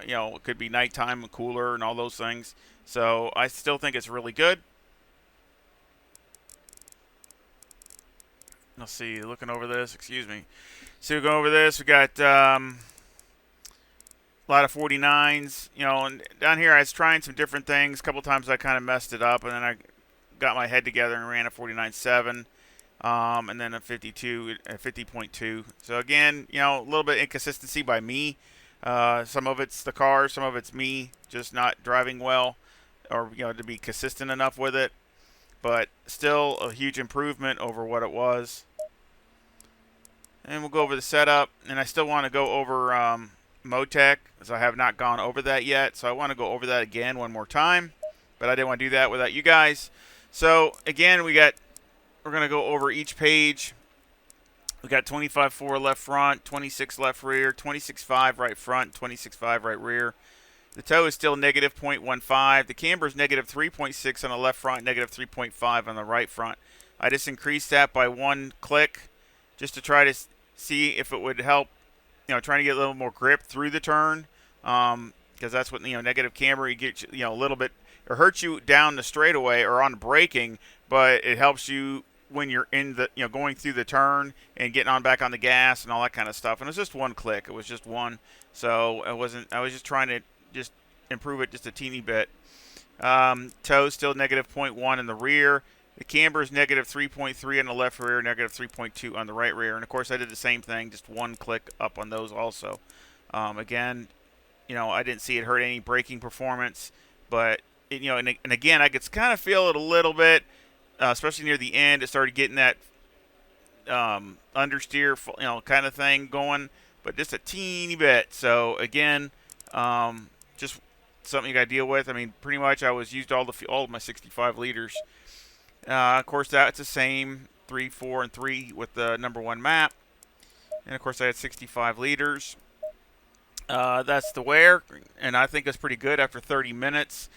it could be nighttime and cooler and all those things. So I still think it's really good. Let's see, looking over this, excuse me. So we're going over this, we got a lot of 49s, and down here I was trying some different things. A couple times I kind of messed it up, and then I got my head together and ran a 49.7, and then a 50.2. So again, a little bit inconsistency by me. Some of it's the car, some of it's me just not driving well, or to be consistent enough with it. But still a huge improvement over what it was. And we'll go over the setup, and I still want to go over Motec, as I have not gone over that yet. So I want to go over that again one more time, but I didn't want to do that without you guys. So again, we're going to go over each page. We got 25.4 left front, 26 left rear, 26.5 right front, 26.5 right rear. The toe is still negative 0.15. The camber is negative 3.6 on the left front, negative 3.5 on the right front. I just increased that by one click just to try to see if it would help, trying to get a little more grip through the turn, because that's what, negative camber, you get, a little bit, it hurts you down the straightaway or on braking, but it helps you when you're in the, going through the turn and getting on back on the gas and all that kind of stuff. And it was just one click. It was just one. So I was just trying to just improve it just a teeny bit. Toe still negative 0.1 in the rear. The camber is negative 3.3 on the left rear, negative 3.2 on the right rear. And of course I did the same thing, just one click up on those also. Again, I didn't see it hurt any braking performance, but and again, I could kind of feel it a little bit, especially near the end. It started getting that understeer, kind of thing going, but just a teeny bit. So again, just something you got to deal with. I mean, pretty much I used all of my 65 liters. Of course, that's the same 3, 4, and 3 with the number 1 map. And of course, I had 65 liters. That's the wear, and I think it's pretty good after 30 minutes.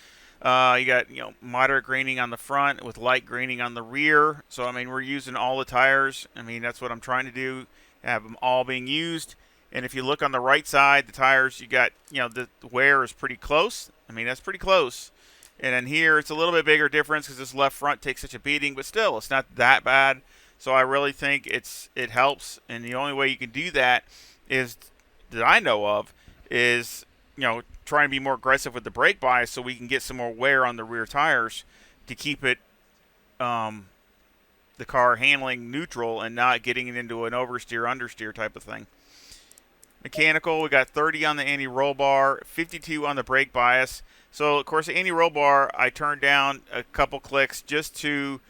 You got moderate graining on the front with light graining on the rear. So I mean, we're using all the tires. I mean, that's what I'm trying to do, have them all being used. And if you look on the right side, the tires, you got the wear is pretty close. I mean, that's pretty close. And then here, it's a little bit bigger difference because this left front takes such a beating, but still, it's not that bad. So I really think it helps. And the only way you can do that is that I know of is trying to be more aggressive with the brake bias so we can get some more wear on the rear tires to keep it the car handling neutral and not getting it into an oversteer understeer type of thing. Mechanical, we got 30 on the anti-roll bar, 52 on the brake bias. So of course the anti-roll bar I turned down a couple clicks just to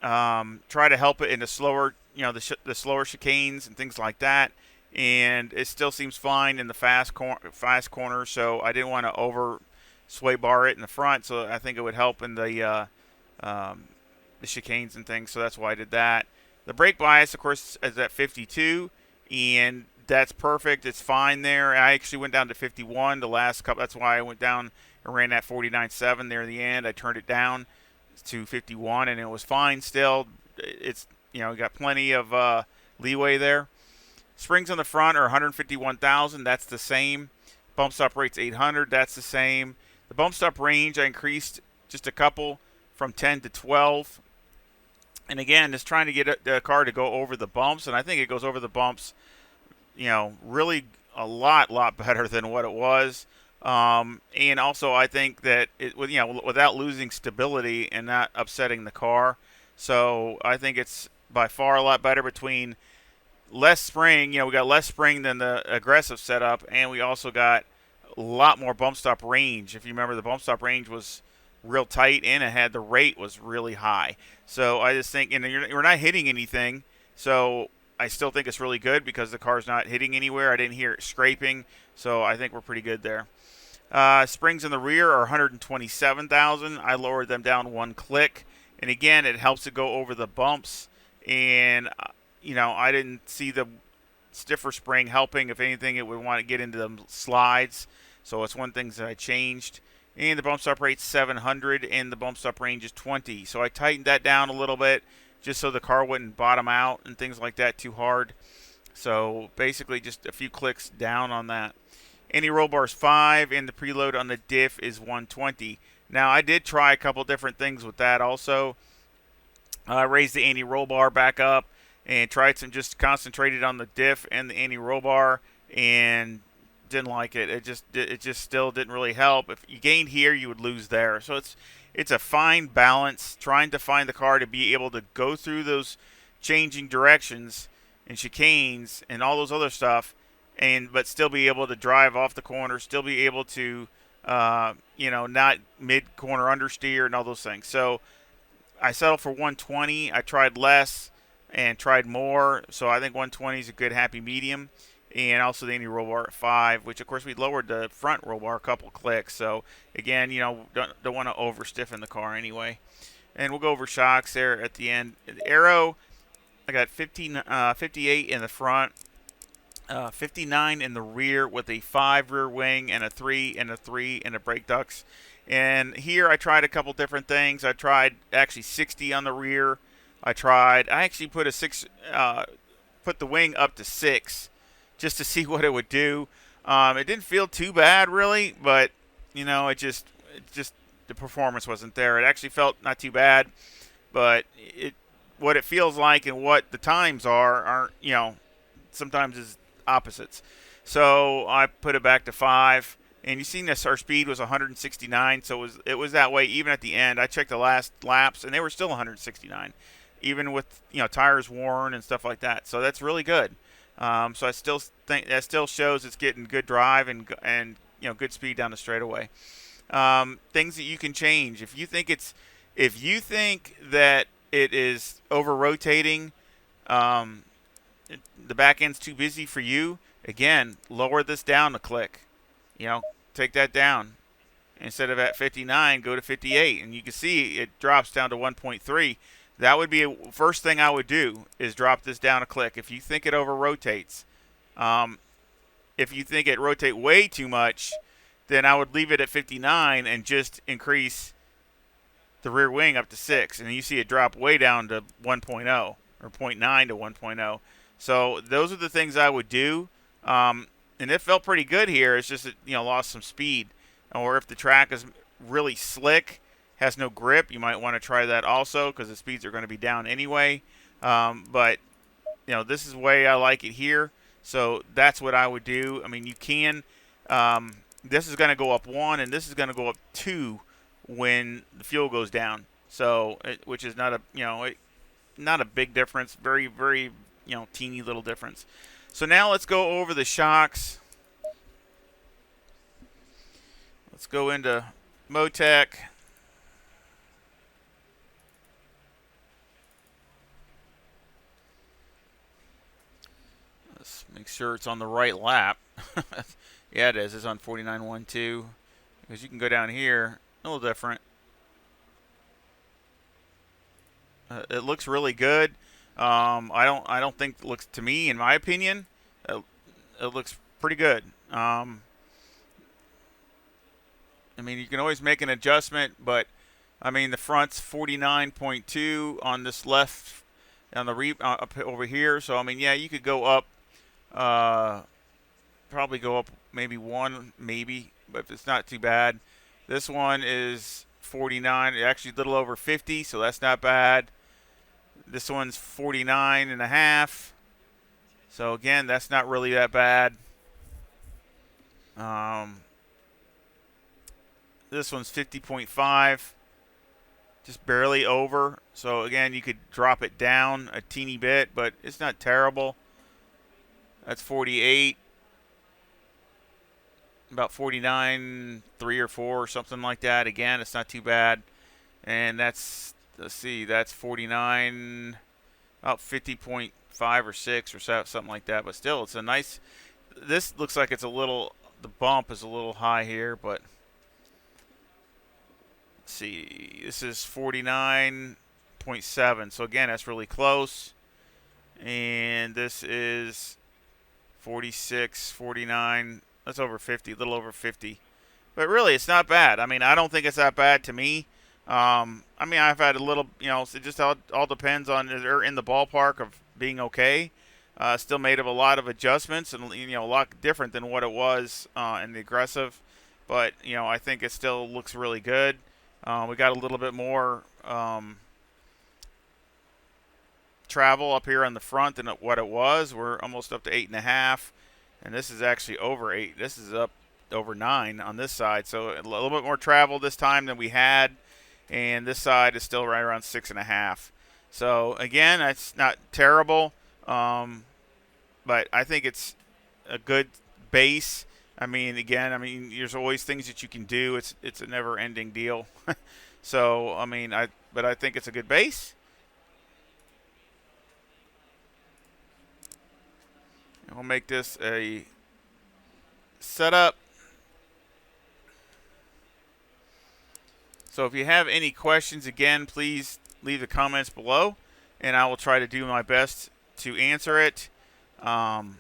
try to help it in the slower the slower chicanes and things like that. And it still seems fine in the fast corner, so I didn't want to sway bar it in the front, so I think it would help in the chicanes and things. So that's why I did that. The brake bias, of course, is at 52, and that's perfect. It's fine there. I actually went down to 51 the last couple. That's why I went down and ran that 49.7 there in the end. I turned it down to 51, and it was fine still. It's, you got plenty of leeway there. Springs on the front are 151,000. That's the same. Bump stop rate's 800. That's the same. The bump stop range I increased just a couple from 10 to 12. And again, just trying to get the car to go over the bumps, and I think it goes over the bumps, really a lot better than what it was. And also, I think that without losing stability and not upsetting the car. So I think it's by far a lot better between less spring. We got less spring than the aggressive setup, and we also got a lot more bump stop range. If you remember, the bump stop range was real tight, and the rate was really high. So I just think, and we're not hitting anything, so I still think it's really good because the car's not hitting anywhere. I didn't hear it scraping, so I think we're pretty good there. Springs in the rear are 127,000. I lowered them down one click, and again, it helps to go over the bumps. And I didn't see the stiffer spring helping. If anything, it would want to get into the slides. So it's one thing that I changed. And the bump stop rate's 700, and the bump stop range is 20. So I tightened that down a little bit just so the car wouldn't bottom out and things like that too hard. So basically just a few clicks down on that. Anti-roll bar is 5, and the preload on the diff is 120. Now, I did try a couple different things with that also. I raised the anti-roll bar back up and tried some, just concentrated on the diff and the anti-roll bar, and didn't like it. It just still didn't really help. If you gained here, you would lose there. So it's a fine balance, trying to find the car to be able to go through those changing directions and chicanes and all those other stuff, but still be able to drive off the corner, still be able to not mid corner understeer and all those things. So I settled for 120. I tried less and tried more, so I think 120 is a good happy medium. And also the anti-roll bar at 5, which of course we lowered the front roll bar a couple clicks. So again, don't want to over stiffen the car anyway. And we'll go over shocks there at the end. The Aero, I got 58 in the front, 59 in the rear with a 5 rear wing and a 3 and a 3 and a brake ducts. And here I tried a couple different things. I tried actually 60 on the rear. I actually put put the wing up to 6 just to see what it would do. It didn't feel too bad really, but it just the performance wasn't there. It actually felt not too bad, but what it feels like and what the times aren't sometimes is opposites. So I put it back to 5, and you seen this, our speed was 169, so it was that way even at the end. I checked the last laps, and they were still 169, even with tires worn and stuff like that. So that's really good. So I still think that still shows it's getting good drive and good speed down the straightaway. Things that you can change if you think that it is over rotating, the back end's too busy for you. Again, lower this down a click. Take that down. Instead of at 59, go to 58, and you can see it drops down to 1.3. That would be a first thing I would do, is drop this down a click. If you think it over rotates, if you think it rotate way too much, then I would leave it at 59 and just increase the rear wing up to 6, and you see it drop way down to 1.0 or 0.9 to 1.0. So those are the things I would do, and it felt pretty good here. It's just that, lost some speed, or if the track is really slick, has no grip, you might want to try that also, because the speeds are going to be down anyway. But this is the way I like it here, so that's what I would do. I mean, you can. This is going to go up 1, and this is going to go up 2 when the fuel goes down. So, which is not a big difference. Very, very teeny little difference. So now let's go over the shocks. Let's go into Motec. Let's make sure it's on the right lap. Yeah, it is. It's on 49.12. because you can go down here, a little different. It looks really good. I don't think it looks, to me, in my opinion, it looks pretty good. I mean, you can always make an adjustment, but I mean, the front's 49.2 on this left, on the up over here. So I mean, yeah, you could go up, probably go up maybe one, maybe, but it's not too bad. This one is 49, actually a little over 50, so that's not bad. This one's 49 and a half. So again, that's not really that bad. This one's 50.5, just barely over. So again, you could drop it down a teeny bit, but it's not terrible. That's 48, about 49, 3 or 4 or something like that. Again, it's not too bad. And that's, let's see, that's 49, about 50.5 or 6 or something like that. But still, it's a nice, this looks like it's a little, the bump is a little high here, but let's see, this is 49.7. So again, that's really close. And this is 46, 49. That's over 50, a little over 50. But really, it's not bad. I mean, I don't think it's that bad to me. I mean, I've had a little, it just all depends on, they're in the ballpark of being okay. Still made of a lot of adjustments and, a lot different than what it was in the aggressive. But, I think it still looks really good. We got a little bit more travel up here on the front than what it was. We're almost up to 8.5. And this is actually over 8. This is up over 9 on this side. So a little bit more travel this time than we had. And this side is still right around 6.5. So again, that's not terrible. But I think it's a good base. I mean, again, there's always things that you can do. It's a never-ending deal. So I mean, but I think it's a good base. And we'll make this a setup. So if you have any questions, again, please leave the comments below, and I will try to do my best to answer it. I'm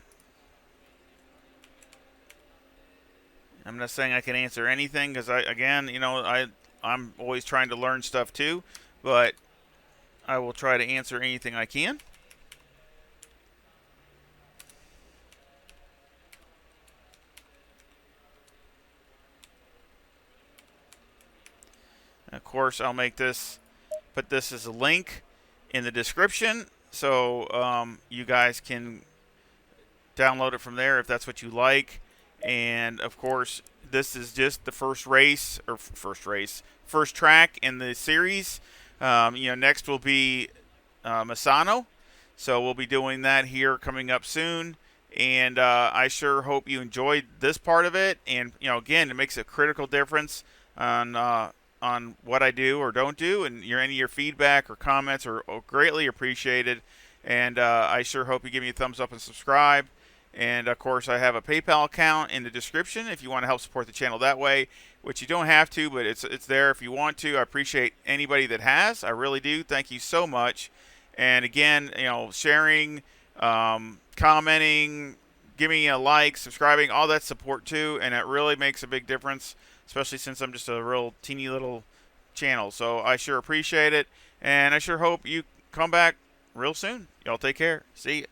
not saying I can answer anything because I'm always trying to learn stuff too, but I will try to answer anything I can. Of course, I'll put this as a link in the description, so you guys can download it from there if that's what you like. And of course, this is just the first track in the series. Next will be Misano, so we'll be doing that here coming up soon. And I sure hope you enjoyed this part of it. And again, it makes a critical difference on what I do or don't do, and any of your feedback or comments are greatly appreciated. And I sure hope you give me a thumbs up and subscribe. And of course, I have a PayPal account in the description if you want to help support the channel that way, which you don't have to, but it's there if you want to. I appreciate anybody that has. I really do. Thank you so much. And again, sharing, commenting, giving me a like, subscribing, all that support too, and it really makes a big difference, especially since I'm just a real teeny little channel. So I sure appreciate it, and I sure hope you come back real soon. Y'all take care. See ya.